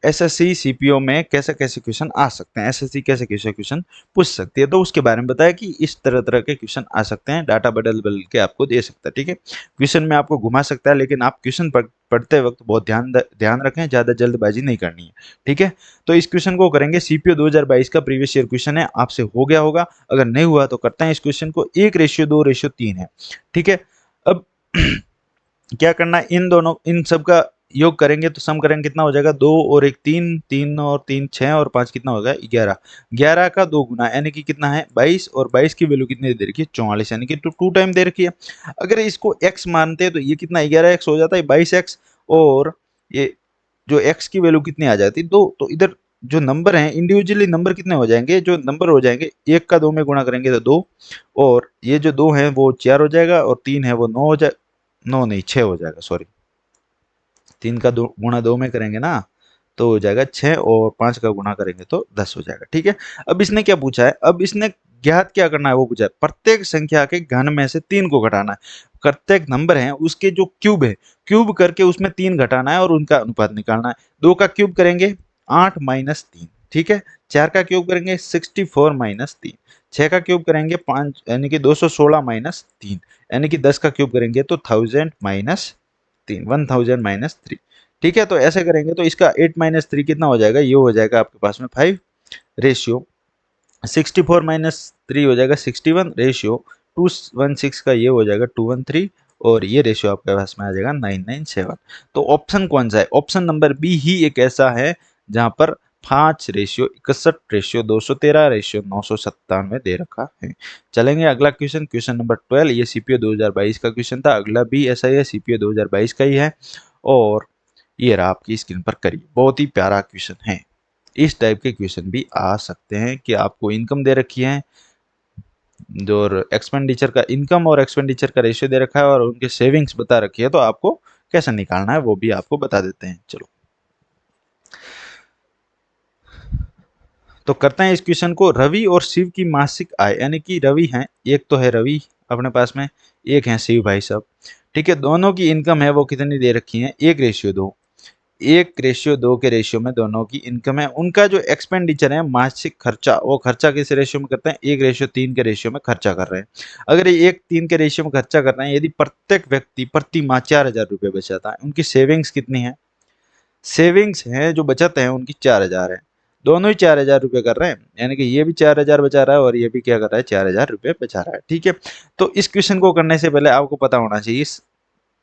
[SPEAKER 1] एसएससी सीपीओ में कैसे कैसे क्वेश्चन आ सकते हैं, एसएससी कैसे कैसे क्वेश्चन पूछ सकती है, तो उसके बारे में बताया कि इस तरह तरह के क्वेश्चन आ सकते हैं, डाटा बदल बदल के आपको दे सकता है, ठीक है, क्वेश्चन में आपको घुमा सकता है, लेकिन आप क्वेश्चन पढ़ते वक्त बहुत ध्यान रखें, ज़्यादा जल्दबाजी नहीं करनी है, ठीक है। तो इस क्वेश्चन को करेंगे, सीपीओ 2022 का प्रीवियस ईयर क्वेश्चन है, आपसे हो गया होगा, अगर नहीं हुआ तो करते हैं इस क्वेश्चन को। 1:2:3 है, ठीक है। अब क्या करना है, इन दोनों इन सब का योग करेंगे तो सम करेंगे कितना हो जाएगा, 2 और 1 3, 3 और 3 6 और 5 कितना होगा 11, 11 का 2 गुना यानी कि कितना है 22, और 22 की वैल्यू कितनी दे रखी है 44, यानी कि 2 टाइम दे रखी है। अगर इसको x मानते हैं तो ये कितना 11x हो जाता है 22x, और ये जो x की वैल्यू कितनी आ जाती है 2, तो इधर जो नंबर हैं इंडिविजुअली नंबर कितने हो जाएंगे, जो नंबर हो जाएंगे 1 का 2 में गुणा करेंगे तो 2, और ये जो 2 है वो 4 हो जाएगा, और 3 है वो 9 हो जाए, 9 नहीं 6 हो जाएगा, सॉरी, 3 का दो गुणा 2 में करेंगे ना तो हो जाएगा 6, और 5 का गुणा करेंगे तो 10 हो जाएगा, ठीक है। अब इसने क्या पूछा है, अब इसने ज्ञात क्या करना है वो पूछा है, प्रत्येक संख्या के घन में से 3 को घटाना है, प्रत्येक नंबर है उसके जो क्यूब है, क्यूब करके उसमें 3 घटाना है और उनका अनुपात निकालना है। 2 का क्यूब करेंगे 8 माइनस 3, ठीक है। 4 का क्यूब करेंगे 64 माइनस 3, 6 का क्यूब करेंगे 5 यानी कि 216 माइनस 3, यानी कि 10 का क्यूब करेंगे तो 1000 माइनस 3, 1000 माइनस 3, ठीक है। तो ऐसे करेंगे तो इसका 8 माइनस 3 कितना हो जाएगा, ये हो जाएगा आपके पास में 5, रेशियो 64 माइनस 3 हो जाएगा 61, रेशियो 216 का ये हो जाएगा 213, और ये रेशियो आपके पास में आ जाएगा 997। तो ऑप्शन कौन सा है, ऑप्शन नंबर बी ही एक ऐसा है जहां पर 5:61, रेशियो 213, रेशियो 997 दे रखा है। चलेंगे अगला क्वेश्चन, क्वेश्चन नंबर 12, ये सीपीओ 2022 का क्वेश्चन था, अगला भी ऐसा ही है, सीपीओ 2022 का ही है, और ये रहा आपकी स्क्रीन पर, करिए, बहुत ही प्यारा क्वेश्चन है। इस टाइप के क्वेश्चन भी आ सकते हैं कि आपको इनकम दे रखी है, जो एक्सपेंडिचर का, इनकम और एक्सपेंडिचर का रेशियो दे रखा है, और उनके सेविंग्स बता रखी है, तो आपको कैसे निकालना है वो भी आपको बता देते हैं। चलो तो करते हैं इस क्वेश्चन को। रवि और शिव की मासिक आय, यानी कि रवि है, एक तो है रवि अपने पास में, एक है शिव भाई साहब, ठीक है, दोनों की इनकम है वो कितनी दे रखी है 1:2, 1:2 के रेशियो में दोनों की इनकम है। उनका जो एक्सपेंडिचर है मासिक खर्चा, वो खर्चा किस रेशियो में करते हैं 1:3 के रेशियो में खर्चा कर रहे हैं। अगर ये 1:3 के रेशियो में खर्चा कर रहे हैं, यदि प्रत्येक व्यक्ति प्रति माह 4,000 रुपये बचाता है, उनकी सेविंग्स कितनी है, सेविंग्स है जो बचत है उनकी 4,000 है, दोनों ही 4,000 रुपये कर रहे हैं, यानी कि ये भी 4,000 बचा रहा है और ये भी क्या कर रहा है, 4,000 रुपये बचा रहा है। ठीक है, तो इस क्वेश्चन को करने से पहले आपको पता होना चाहिए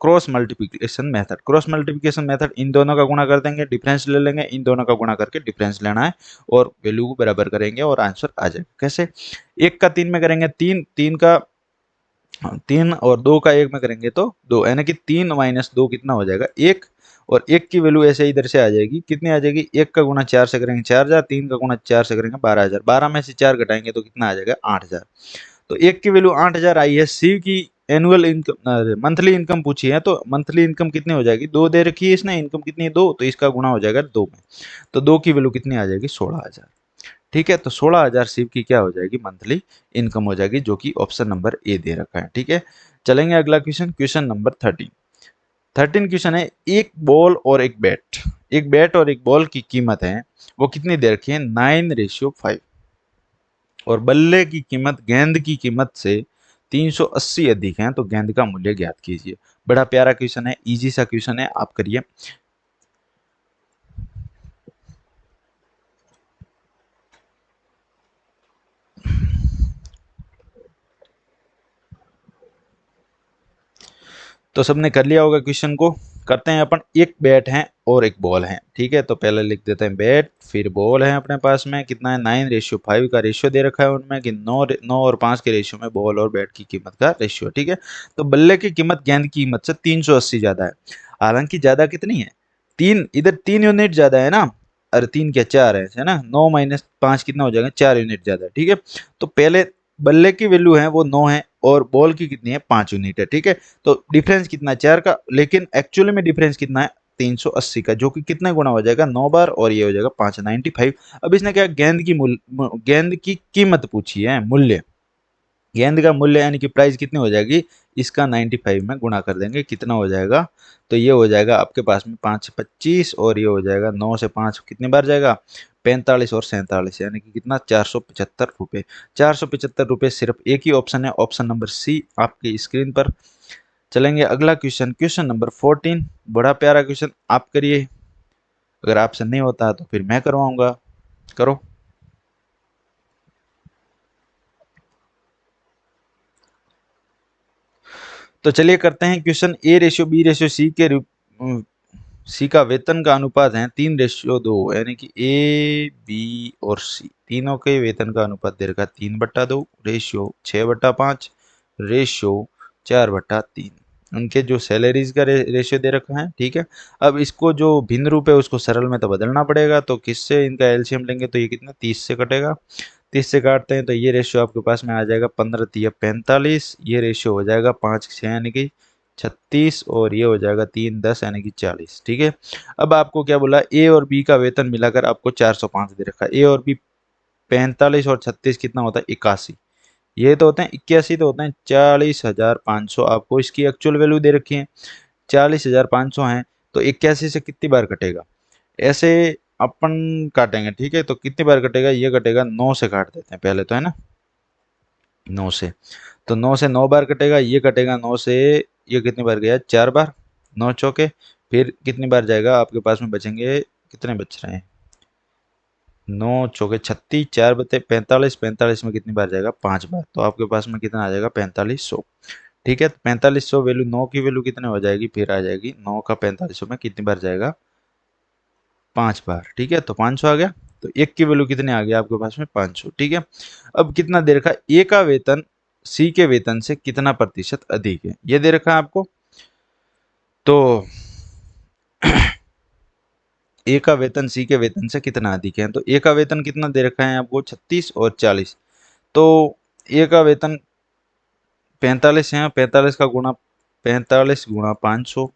[SPEAKER 1] cross multiplication method. Cross multiplication method, इन दोनों का गुणा कर देंगे, डिफरेंस ले लेंगे, इन दोनों का गुणा करके डिफरेंस लेना है और वैल्यू को बराबर करेंगे और आंसर आ जाएगा। कैसे? एक का 3 में करेंगे तीन, तीन का 3 और 2 का 1 में करेंगे तो 2, यानी कि 3 माइनस 2 कितना हो जाएगा, 1। और 1 की वैल्यू ऐसे इधर से आ जाएगी, कितनी आ जाएगी, 1 का गुणा 4 से करेंगे 4,000, 3 का गुणा 4 से करेंगे 12,000, 12 में से 4 घटाएंगे तो कितना आ जाएगा, 8,000। तो 1 की वैल्यू 8,000 आई है। सी की एनुअल इनकम, मंथली इनकम पूछी है, तो मंथली इनकम कितनी हो जाएगी, 2 दे रखी है इसने, इनकम कितनी है 2, तो इसका गुणा हो जाएगा 2 में, तो 2 की वैल्यू कितनी आ जाएगी, 16,000। ठीक है, तो 16,000 शिव की क्या हो जाएगी, मंथली इनकम हो जाएगी, जो कि ऑप्शन नंबर ए दे रखा है। ठीक है, चलेंगे अगला क्वेश्चन, क्वेश्चन नंबर 13 क्वेश्चन है, एक बॉल और एक बैट, एक बैट और एक बॉल की कीमत है वो कितनी दे रखी है, 9:5, और बल्ले की कीमत गेंद की कीमत से 380 अधिक है, तो गेंद का मूल्य ज्ञात कीजिए। बड़ा प्यारा क्वेश्चन है, इजी सा क्वेश्चन है, आप करिए। तो सबने कर लिया होगा क्वेश्चन को, करते हैं अपन। एक बैट है और एक बॉल है, ठीक है, तो पहले लिख देते हैं बैट, फिर बॉल है अपने पास में, कितना है 9:5 का रेशियो दे रखा है उनमें, कि 9 और 5 के रेशियो में बॉल और बैट की कीमत का रेशियो। ठीक है, तो बल्ले की कीमत गेंद की कीमत से 380 ज्यादा है, हालांकि ज्यादा कितनी है, तीन, इधर 3 यूनिट ज्यादा है ना, अरे तीन क्या चार है ना, 9 - 5 कितना हो जाएगा, 4 यूनिट ज्यादा है। ठीक है, तो पहले बल्ले की वैल्यू है वो 9 है और बॉल की कितनी है, 5 यूनिट है। ठीक है, तो डिफरेंस कितना है, 4 का, लेकिन एक्चुअली में डिफरेंस कितना है, 380 का, जो कि कितना गुना हो जाएगा, 9 बार, और ये हो जाएगा 595। अब इसने क्या, गेंद की कीमत पूछी है, मूल्य, गेंद का मूल्य यानी कि प्राइस कितनी हो जाएगी, इसका 95 में गुणा कर देंगे, कितना हो जाएगा, तो ये हो जाएगा आपके पास में 5 - 25, और ये हो जाएगा 9 से 5 कितनी बार जाएगा, 45 और 47, यानी कि कितना, 475 रुपये। 475 रुपये सिर्फ एक ही ऑप्शन है, ऑप्शन नंबर सी आपकी स्क्रीन पर। चलेंगे अगला क्वेश्चन, क्वेश्चन नंबर 14, बड़ा प्यारा क्वेश्चन, आप करिए, अगर आपसे नहीं होता तो फिर मैं करवाऊंगा, करो। तो चलिए करते हैं क्वेश्चन, A/B/C के रूप, सी का वेतन का अनुपात है 3:2, यानी कि A, B और C तीनों के वेतन का अनुपात दे रखा है 3/2, रेशियो 6/5, रेशियो 4/3। उनके जो सैलरीज का रेशियो दे रखा है। ठीक है, अब इसको जो भिन्न रूप है उसको सरल में तो बदलना पड़ेगा, तो किससे इनका एलसीएम लेंगे, तो ये कितना, 30 से कटेगा, 30 से काटते हैं तो ये रेशियो आपके पास में आ जाएगा 15×3 = 45, ये रेशियो हो जाएगा 5×6 यानी कि 36, और ये हो जाएगा 3×10 यानी कि 40। ठीक है, अब आपको क्या बोला, ए और बी का वेतन मिलाकर आपको 405 दे रखा है, ए और बी 45 और 36 कितना होता है, 81, ये तो होते हैं 81, तो होते हैं 40,500, आपको इसकी एक्चुअल वैल्यू दे रखी है 40,500 है, तो 81 से कितनी बार कटेगा, ऐसे अपन काटेंगे। ठीक है, तो कितनी बार कटेगा, ये कटेगा 9 से काट देते हैं पहले तो, है ना, 9 से, तो 9 से 9 बार कटेगा, ये कटेगा 9 से, ये कितनी बार गया, 4 बार, 9 चौके, फिर कितनी बार जाएगा, आपके पास में बचेंगे, कितने बच रहे हैं, 9 चौके 36, 4 बते 45, 45 में कितनी बार जाएगा, 5 बार, तो आपके पास में कितना आ जाएगा, 4500। ठीक है, 4500 वैल्यू, 9 की वैल्यू कितने हो जाएगी, फिर आ जाएगी 9 का 4500 में कितनी बार जाएगा, 5 बार। ठीक है, तो 500 आ गया, तो एक की वैल्यू कितने आ गया आपके पास में, 500। ठीक है, अब कितना दे रखा है, ए का वेतन सी के वेतन से कितना प्रतिशत अधिक है, ये दे रखा है आपको, तो ए का वेतन सी के वेतन से कितना अधिक है, तो ए का वेतन कितना दे रखा है आपको, 36 और 40, तो ए का वेतन 45 है, 45 का गुणा 45 × 500,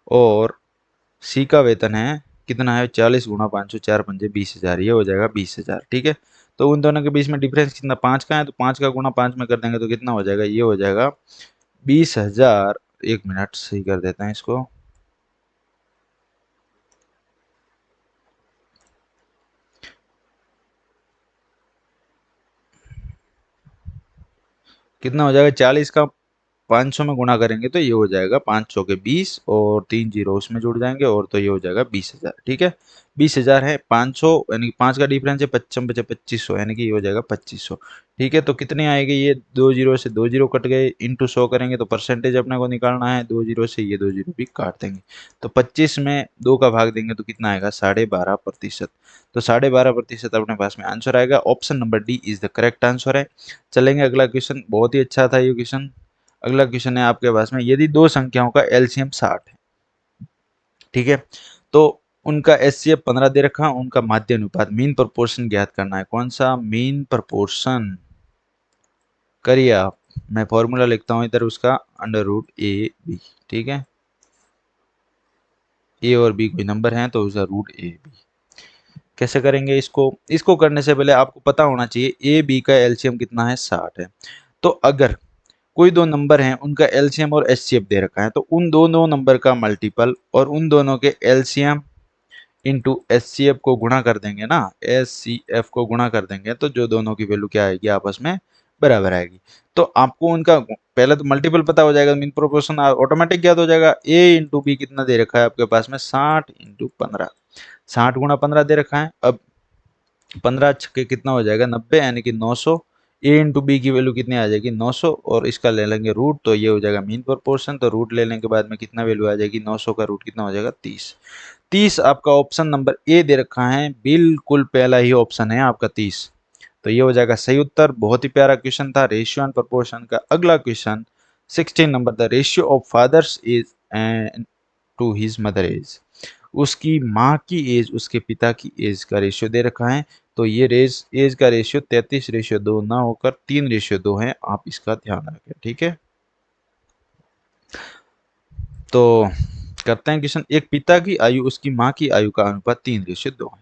[SPEAKER 1] और सी का वेतन है कितना है, 40 × 500, 4×5 = 20,000, ये हो जाएगा 20,000। ठीक है, तो उन दोनों के बीच में डिफरेंस कितना, 5 का है, तो 5 का गुणा 5 में कर देंगे तो कितना हो जाएगा, ये हो जाएगा 20,000। एक मिनट सही कर देते हैं इसको, कितना हो जाएगा, 40 का 500 में गुणा करेंगे तो ये हो जाएगा 500 के 20 और 3 जीरो उसमें जुड़ जाएंगे और तो ये हो जाएगा 20,000। ठीक है, 20,000 है, 500 यानी कि 5 का डिफरेंस है, 55 बचे 2500 यानी कि ये हो जाएगा 2500। ठीक है, तो कितने आएंगे, ये दो जीरो से दो जीरो कट गए, इंटू 100 करेंगे तो परसेंटेज अपने को निकालना है, दो जीरो से ये दो जीरो भी काट देंगे। तो 25 में 2 का भाग देंगे तो कितना आएगा, 12.5%। तो 12.5% अपने पास में आंसर आएगा। Option number D is the correct answer है। चलेंगे अगला क्वेश्चन, बहुत ही अच्छा था ये क्वेश्चन। अगला क्वेश्चन है आपके पास में, यदि दो संख्याओं का एलसीएम 60 है, ठीक है, तो उनका एचसीएफ 15 दे रखा, उनका माध्य अनुपात मीन प्रोपोर्शन ज्ञात करना है। कौन सा मीन प्रोपोर्शन, करिए आप। मैं फॉर्मूला लिखता हूं इधर उसका, अंडर रूट ए बी। ठीक है, ए और बी कोई नंबर है तो उसका रूट ए बी। कैसे करेंगे इसको, इसको करने से पहले आपको पता होना चाहिए ए बी का एलसीएम कितना है, 60 है। तो अगर कोई दो नंबर हैं उनका एलसीएम और एचसीएफ दे रखा है, तो उन दोनों नंबर का मल्टीपल और उन दोनों के एलसीएम इंटू एचसीएफ को गुणा कर देंगे ना, एचसीएफ को गुणा कर देंगे तो जो दोनों की वैल्यू क्या आएगी, आपस में बराबर आएगी। तो आपको उनका पहले तो मल्टीपल पता हो जाएगा, मीन प्रोपोर्शन ऑटोमेटिक ज्ञात हो जाएगा। ए इंटू बी कितना दे रखा है आपके पास में, 60 इंटू 15, 60 गुणा 15 दे रखा है। अब 15 छक्के कितना हो जाएगा, 90 यानी कि 900। ए इंटू बी की वैल्यू कितनी आ जाएगी, 900, और इसका ले लेंगे रूट तो ये हो जाएगा मीन प्रोपोर्शन। तो रूट लेने के बाद में कितना वैल्यू आ जाएगी, 900 का रूट कितना हो जाएगा, 30। 30 आपका ऑप्शन नंबर ए दे रखा है, बिल्कुल पहला ही ऑप्शन है आपका 30। तो ये हो जाएगा सही उत्तर। बहुत ही प्यारा क्वेश्चन था रेशियो एंड प्रोपोर्शन का। अगला question 16 number, the ratio of father's age and to his mother age. उसकी माँ की एज उसके पिता की एज का रेशियो दे रखा है। तो ये एज का रेशियो 33:2 ना होकर 3:2 है, आप इसका ध्यान रखें। ठीक है, तो करते हैं क्वेश्चन। एक पिता की आयु उसकी माँ की आयु का अनुपात 3:2 है।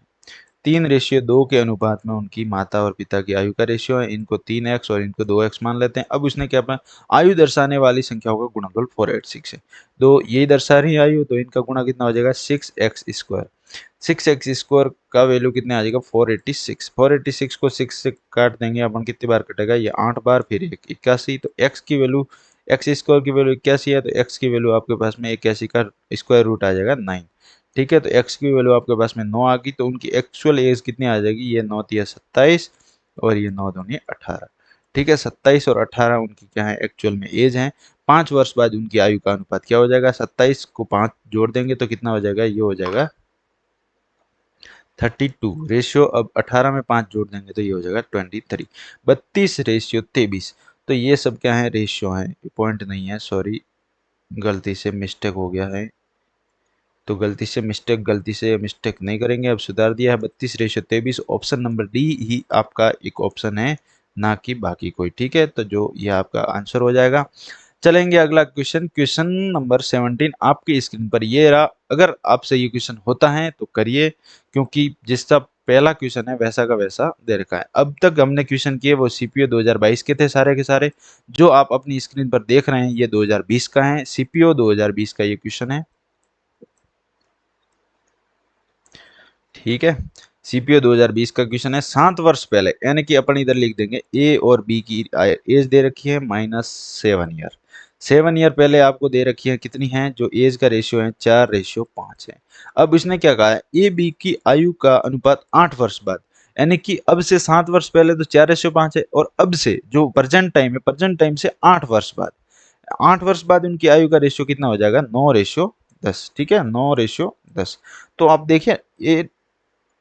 [SPEAKER 1] 3:2 के अनुपात में उनकी माता और पिता की आयु का रेशियो है। इनको 3x और इनको 2x मान लेते हैं। अब उसने क्या अपना आयु दर्शाने वाली संख्याओं का गुणनफल 486 है। तो यही दर्शा रही आयु, तो इनका गुणा कितना हो जाएगा, 6x²। 6x² का वैल्यू कितने आ जाएगा, 486। 486 को 6 से काट देंगे अपन, कितनी बार कटेगा, ये 8 बार, फिर 81। तो x की वैल्यू, x² की वैल्यू 81 है, तो x की वैल्यू आपके पास में 81 का स्क्वायर रूट आ जाएगा 9। ठीक है, तो x की वैल्यू आपके पास में 9 आ गई। तो उनकी एक्चुअल एज कितनी आ जाएगी, ये 9 तिया 27 और ये 9 दूनी 18। ठीक है, 27 और 18 उनकी क्या है, एक्चुअल में एज है। 5 वर्ष बाद उनकी आयु का अनुपात क्या हो जाएगा, 27 को 5 जोड़ देंगे तो कितना हो जाएगा, ये हो जाएगा 32 रेशियो। अब 18 में 5 जोड़ देंगे तो ये हो जाएगा 23। 32:23। तो ये सब क्या है, रेशियो है, पॉइंट नहीं है, सॉरी गलती से मिस्टेक हो गया है। तो गलती से मिस्टेक नहीं करेंगे, अब सुधार दिया है। 32:23, ऑप्शन नंबर डी ही आपका एक ऑप्शन है, ना कि बाकी कोई। ठीक है, तो जो ये आपका आंसर हो जाएगा। चलेंगे अगला क्वेश्चन, क्वेश्चन नंबर 17 आपकी स्क्रीन पर ये रहा। अगर आपसे ये क्वेश्चन होता है तो करिए, क्योंकि जिसका पहला क्वेश्चन है वैसा का वैसा दे रखा है। अब तक हमने क्वेश्चन किए वो सीपीओ 2022 के थे सारे के सारे। जो आप अपनी स्क्रीन पर देख रहे हैं ये 2020 का है, सीपीओ 2020 का ये क्वेश्चन है। ठीक है, सीपीओ 2020 का क्वेश्चन है। 7 वर्ष पहले, यानी कि अपन इधर लिख देंगे ए और बी की एज दे रखी है -7 ईयर। 7 ईयर पहले आपको दे रखी है, कितनी है, जो एज का रेशियो है 4:5 है। अब इसने क्या कहा है, ए बी की आयु का अनुपात 8 वर्ष बाद, यानी कि अब से 7 वर्ष पहले तो 4:5 है, और अब से जो प्रेजेंट टाइम है, प्रेजेंट टाइम से 8 वर्ष बाद, 8 वर्ष बाद उनकी आयु का रेशियो कितना हो जाएगा, 9:10। ठीक है, 9:10। तो आप देखिए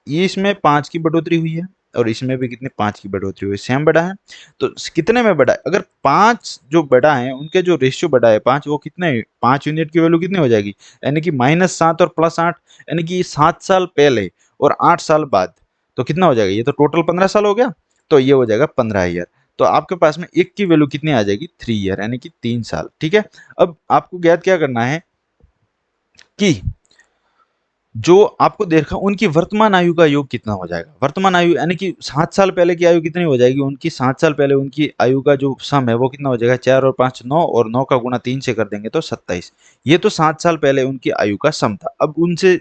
[SPEAKER 1] ये इसमें 5 की बढ़ोतरी हुई है और इसमें भी कितने 5 की बढ़ोतरी हुई है, सेम बढ़ा है। तो कितने में बढ़ा है, अगर 5 जो बढ़ा है उनके जो रेशियो बढ़ा है 5, वो कितने, 5 यूनिट की वैल्यू कितनी हो जाएगी, यानी कि -7 और +8, यानी कि 7 साल पहले और 8 साल बाद, तो कितना हो जाएगा, ये तो टोटल 15 साल हो गया। तो ये हो जाएगा 15 ईयर। तो आपके पास में एक की वैल्यू कितनी आ जाएगी, 3 ईयर, यानी कि 3 साल। ठीक है, अब आपको ज्ञात क्या करना है कि जो आपको देखा उनकी वर्तमान आयु का योग कितना हो जाएगा। वर्तमान आयु यानी कि 7 साल पहले की आयु कितनी हो जाएगी उनकी, 7 साल पहले उनकी आयु का जो सम है वो कितना हो जाएगा, 4 और 5 9, और 9 का गुणा 3 से कर देंगे तो 27। ये तो 7 साल पहले उनकी आयु का सम था। अब उनसे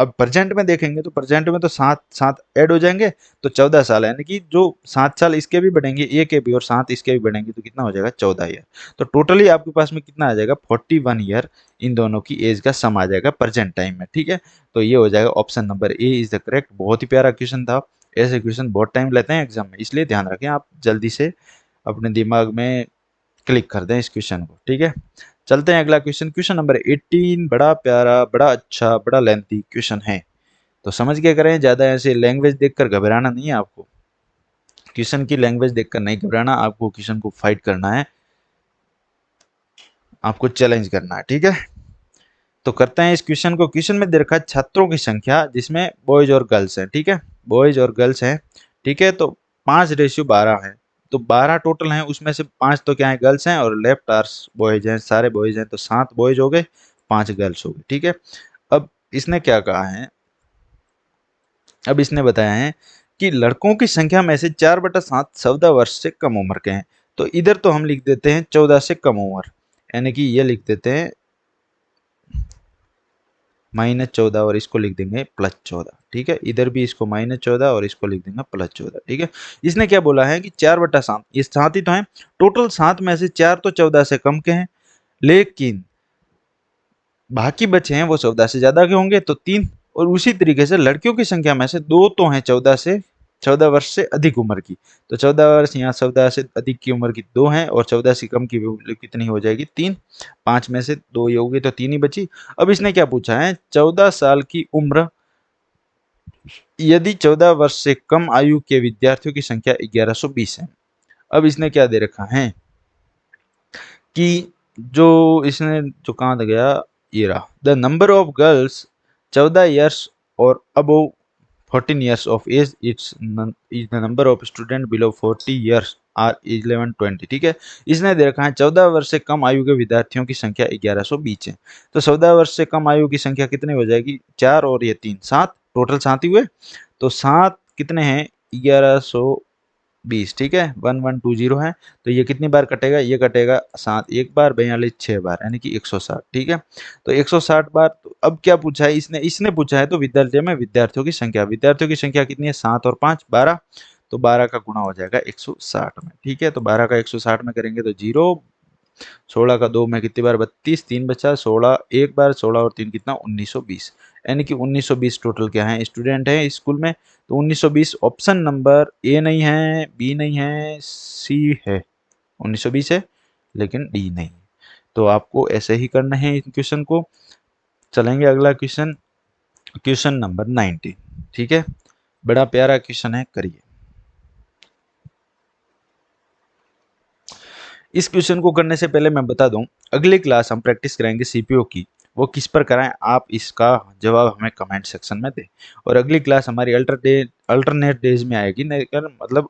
[SPEAKER 1] अब प्रेजेंट में देखेंगे तो प्रेजेंट में तो 7 ऐड हो जाएंगे तो 14 साल है, यानी कि जो 7 साल इसके भी बढ़ेंगे, ए के भी, और 7 इसके भी बढ़ेंगे तो कितना हो जाएगा 14 ईयर। तो टोटली आपके पास में कितना आ जाएगा 41 ईयर, इन दोनों की एज का सम आ जाएगा प्रेजेंट टाइम में। ठीक है, तो ये हो जाएगा option number A is the correct. बहुत ही प्यारा क्वेश्चन था। ऐसे क्वेश्चन बहुत टाइम लेते हैं एग्जाम में, इसलिए ध्यान रखें आप जल्दी से अपने दिमाग में क्लिक कर दें इस क्वेश्चन को। ठीक है, चलते हैं अगला क्वेश्चन। क्वेश्चन नंबर 18 बड़ा प्यारा, बड़ा अच्छा, बड़ा लेंथी क्वेश्चन है, तो समझ के करें। ज़्यादा ऐसे लैंग्वेज देखकर घबराना नहीं है आपको, क्वेश्चन की लैंग्वेज देखकर नहीं घबराना, आपको क्वेश्चन को फाइट करना है, आपको चैलेंज करना है। ठीक है, तो करते हैं इस क्वेश्चन को। क्वेश्चन में दे रखा है छात्रों की संख्या जिसमें बॉयज और गर्ल्स हैं। ठीक है, बॉयज और गर्ल्स हैं। ठीक है, तो 5:12 है, तो 12 टोटल हैं, उसमें से 5 तो क्या है गर्ल्स हैं और लेफ्ट आर्स बॉयज हैं, सारे बॉयज हैं, तो 7 बॉयज हो गए, 5 गर्ल्स हो गए। ठीक है, अब इसने क्या कहा है, अब इसने बताया है कि लड़कों की संख्या में से 4/7 14 वर्ष से कम उम्र के हैं। तो इधर तो हम लिख देते हैं 14 से कम उम्र, यानी कि ये लिख देते हैं -14 और इसको लिख देंगे +14। ठीक है, इधर भी इसको -14 और इसको लिख देंगे +14। ठीक है, इसने क्या बोला है कि 4/7, ये 7 ही तो है, टोटल 7 में से 4 तो 14 से कम के हैं, लेकिन बाकी बचे हैं वो 14 से ज्यादा के होंगे, तो 3। और उसी तरीके से लड़कियों की संख्या में से 2 तो हैं 14 वर्ष से अधिक उम्र की, तो 14 वर्ष यहाँ 14 से अधिक की उम्र की 2 हैं, और 14 से कम की वैल्यू कितनी हो जाएगी 3। 5 में से 2 ये होगी तो 3 ही बची। अब इसने क्या पूछा है, 14 साल की उम्र यदि 14 वर्ष से कम आयु के विद्यार्थियों की संख्या 1120 है। अब इसने क्या दे रखा है कि जो इसने जो कहाँ तक गया, ये रहा, the number of girls 14 years और above 14 years of age is the number of student below 40 years are 1120। ठीक है, इसने दे रखा है 14 वर्ष से कम आयु के विद्यार्थियों की संख्या 1120 है, तो 14 वर्ष से कम आयु की संख्या कितनी हो जाएगी, 4 और ये 3, 7, टोटल 7 ही हुए, तो 7 कितने हैं 1120। ठीक है, 1120 है, तो ये कितनी बार कटेगा, ये कटेगा 7 एक बार, 42 6 बार, यानी कि 160। ठीक है, तो 160 बार। तो अब क्या पूछा है इसने, इसने पूछा है तो विद्यालय में विद्यार्थियों की संख्या, विद्यार्थियों की संख्या कितनी है 7 और 5 12, तो 12 का गुणा हो जाएगा 160 में। ठीक है, तो 12 का 160 में करेंगे तो 0, 16 का 2 में कितनी बार 32, 3 बचा, 16 एक बार, 16 और 3 कितना 1920, यानी कि 1920 टोटल क्या है स्टूडेंट है स्कूल में। तो 1920 ऑप्शन नंबर ए नहीं है, बी नहीं है, सी है, 1920 है लेकिन डी नहीं। तो आपको ऐसे ही करना है इस क्वेश्चन को। चलेंगे अगला क्वेश्चन, क्वेश्चन नंबर 19। ठीक है, बड़ा प्यारा क्वेश्चन है, करिए। इस क्वेश्चन को करने से पहले मैं बता दूं, अगली क्लास हम प्रैक्टिस कराएंगे सीपीओ की, वो किस पर कराएं आप इसका जवाब हमें कमेंट सेक्शन में दें। और अगली क्लास हमारी अल्टरनेट डेज में आएगी, नहीं मतलब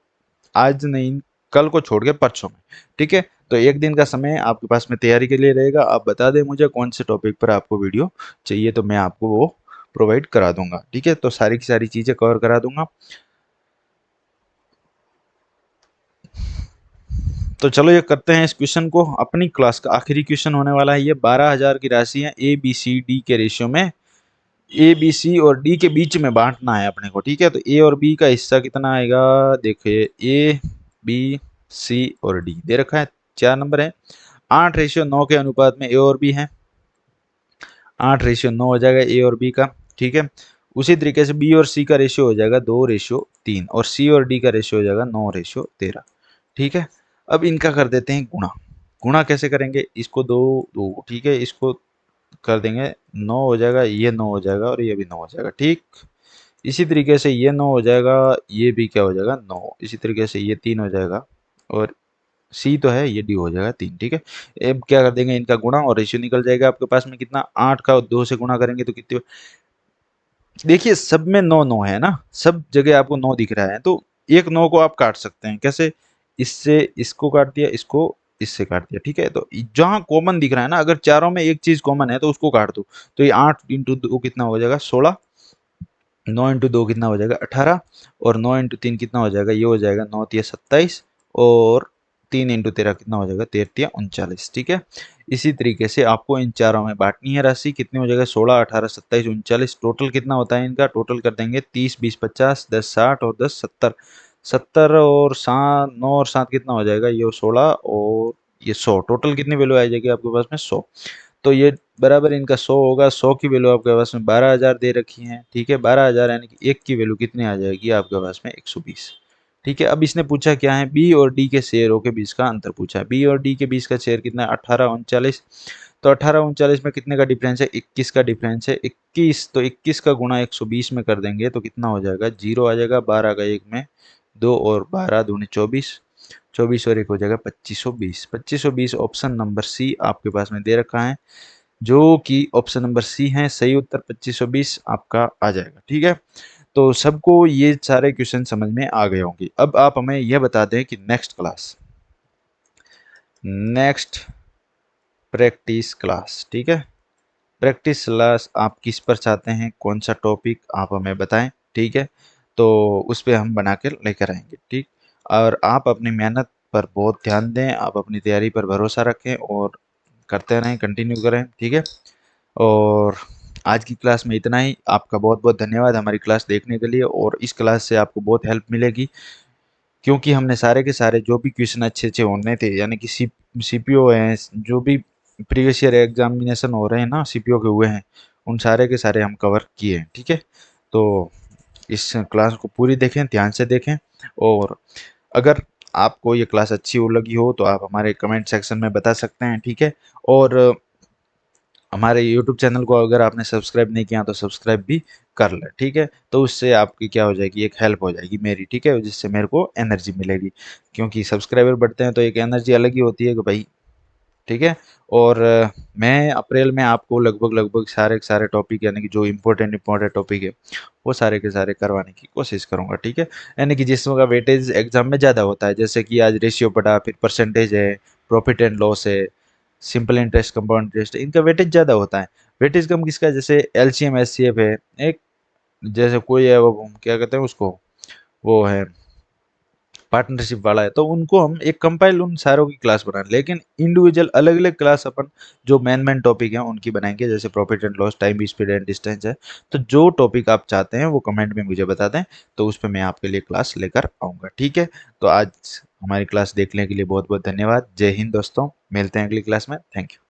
[SPEAKER 1] आज नहीं, कल को छोड़ के परसों में। ठीक है, तो एक दिन का समय आपके पास में तैयारी के लिए रहेगा। आप बता दें मुझे कौन से टॉपिक पर आपको वीडियो चाहिए, तो मैं आपको वो प्रोवाइड करा दूंगा। ठीक है, तो सारी की सारी चीज़ें कवर करा दूंगा। तो चलो ये करते हैं इस क्वेश्चन को, अपनी क्लास का आखिरी क्वेश्चन होने वाला है ये। 12,000 की राशि है ए बी सी डी के रेशियो में, ए बी सी और डी के बीच में बांटना है अपने को। ठीक है, तो ए और बी का हिस्सा कितना आएगा, देखिए ए बी सी और डी दे रखा है, 4 नंबर है। 8:9 के अनुपात में ए और बी है, 8:9 हो जाएगा ए और बी का। ठीक है, उसी तरीके से बी और सी का रेशियो हो जाएगा 2:3, और सी और डी का रेशियो हो जाएगा 9:13। ठीक है, अब इनका कर देते हैं गुणा। गुणा कैसे करेंगे, इसको दो दो, ठीक है, इसको कर देंगे 9 हो जाएगा, ये 9 हो जाएगा और ये भी 9 हो जाएगा। ठीक, इसी तरीके से ये 9 हो जाएगा, ये भी क्या हो जाएगा 9, इसी तरीके से ये 3 हो जाएगा, और सी तो है, ये डी हो जाएगा 3। ठीक है, अब क्या कर देंगे इनका गुणा और रेशियो निकल जाएगा आपके पास में कितना, 8 का 2 से गुणा करेंगे तो कितने, देखिए सब में 9 9 है ना, सब जगह आपको 9 दिख रहा है, तो एक 9 को आप काट सकते हैं कैसे, इससे इसको काट दिया, इसको इससे काट दिया। ठीक है, तो जहां कॉमन दिख रहा है ना, अगर चारों में एक चीज कॉमन है तो उसको काट दो, तो ये 8 × 2 कितना हो जाएगा 16, 9 × 2 कितना हो जाएगा 18, और 9 × 3 कितना हो जाएगा, ये हो जाएगा 9 × 3 27, और 3 इंटू 13 कितना हो जाएगा, 13 39। ठीक है, इसी तरीके से आपको इन चारों में बांटनी है राशि। कितनी हो जाएगा, 16 18 27 39। टोटल कितना होता है इनका, टोटल कर देंगे 30 20 50, 10 60 और 10 70। 70 और 7 9 और 7 कितना हो जाएगा, ये 16 और ये 100। टोटल कितनी वैल्यू आ जाएगी आपके पास में, 100। तो ये बराबर इनका 100 होगा। 100 की वैल्यू आपके पास में 12,000 दे रखी है। ठीक है, 12,000 यानी कि एक की वैल्यू कितनी आ जाएगी आपके पास में, 120। ठीक है, अब इसने पूछा क्या है, बी और डी के शेयरों के बीच का अंतर पूछा है। बी और डी के बीच का शेयर कितना है, 18 39। तो 18 39 में कितने का डिफरेंस है, 21 का डिफरेंस है। 21, तो 21 का गुणा 120 में कर देंगे तो कितना हो जाएगा, 0 आ जाएगा। 12 का एक में 2 और 12 दूनी 24। 24 और एक हो जाएगा 2520। 2520 ऑप्शन नंबर सी आपके पास में दे रखा है, जो कि ऑप्शन नंबर सी है सही उत्तर। 2520 आपका आ जाएगा। ठीक है, तो सबको ये सारे क्वेश्चन समझ में आ गए होंगे। अब आप हमें यह बता दें कि नेक्स्ट प्रैक्टिस क्लास, ठीक है, प्रैक्टिस क्लास आप किस पर चाहते हैं, कौन सा टॉपिक आप हमें बताएं। ठीक है, तो उस पर हम बना कर लेकर आएंगे। ठीक, और आप अपनी मेहनत पर बहुत ध्यान दें, आप अपनी तैयारी पर भरोसा रखें और करते रहें, कंटिन्यू करें। ठीक है, और आज की क्लास में इतना ही। आपका बहुत बहुत धन्यवाद हमारी क्लास देखने के लिए, और इस क्लास से आपको बहुत हेल्प मिलेगी, क्योंकि हमने सारे के सारे जो भी क्वेश्चन अच्छे अच्छे होने थे, यानी कि सीपीओ हैं, जो भी प्रीवियस ईयर एग्जामिनेशन हो रहे हैं ना सीपीओ के हुए हैं, उन सारे के सारे हम कवर किए हैं। ठीक है, तो इस क्लास को पूरी देखें, ध्यान से देखें, और अगर आपको ये क्लास अच्छी हो लगी हो तो आप हमारे कमेंट सेक्शन में बता सकते हैं। ठीक है, और हमारे यूट्यूब चैनल को अगर आपने सब्सक्राइब नहीं किया तो सब्सक्राइब भी कर ले। ठीक है, तो उससे आपकी क्या हो जाएगी, एक हेल्प हो जाएगी मेरी। ठीक है, जिससे मेरे को एनर्जी मिलेगी, क्योंकि सब्सक्राइबर बढ़ते हैं तो एक एनर्जी अलग ही होती है कि भाई। ठीक है, और मैं अप्रैल में आपको लगभग लगभग सारे के सारे टॉपिक, यानी कि जो इम्पोर्टेंट टॉपिक है वो सारे के सारे करवाने की कोशिश करूंगा। ठीक है, यानी कि जिसका का वेटेज एग्जाम में ज़्यादा होता है, जैसे कि आज रेशियो पढ़ा, फिर परसेंटेज है, प्रॉफिट एंड लॉस है, सिंपल इंटरेस्ट, कंपाउंड इंटरेस्ट, इनका वेटेज ज़्यादा होता है। वेटेज कम किसका है, जैसे एलसीएम एचसीएफ है एक, जैसे कोई है वो क्या कहते हैं उसको, वो है पार्टनरशिप वाला है, तो उनको हम एक कंपाइल उन सारों की क्लास बनाए, लेकिन इंडिविजुअल अलग अलग क्लास अपन जो मेन टॉपिक हैं उनकी बनाएंगे, जैसे profit and loss, time speed and distance है। तो जो टॉपिक आप चाहते हैं वो कमेंट में मुझे बता दें, तो उस पर मैं आपके लिए क्लास लेकर आऊँगा। ठीक है, तो आज हमारी क्लास देखने के लिए बहुत बहुत धन्यवाद। जय हिंद दोस्तों, मिलते हैं अगली क्लास में। Thank you.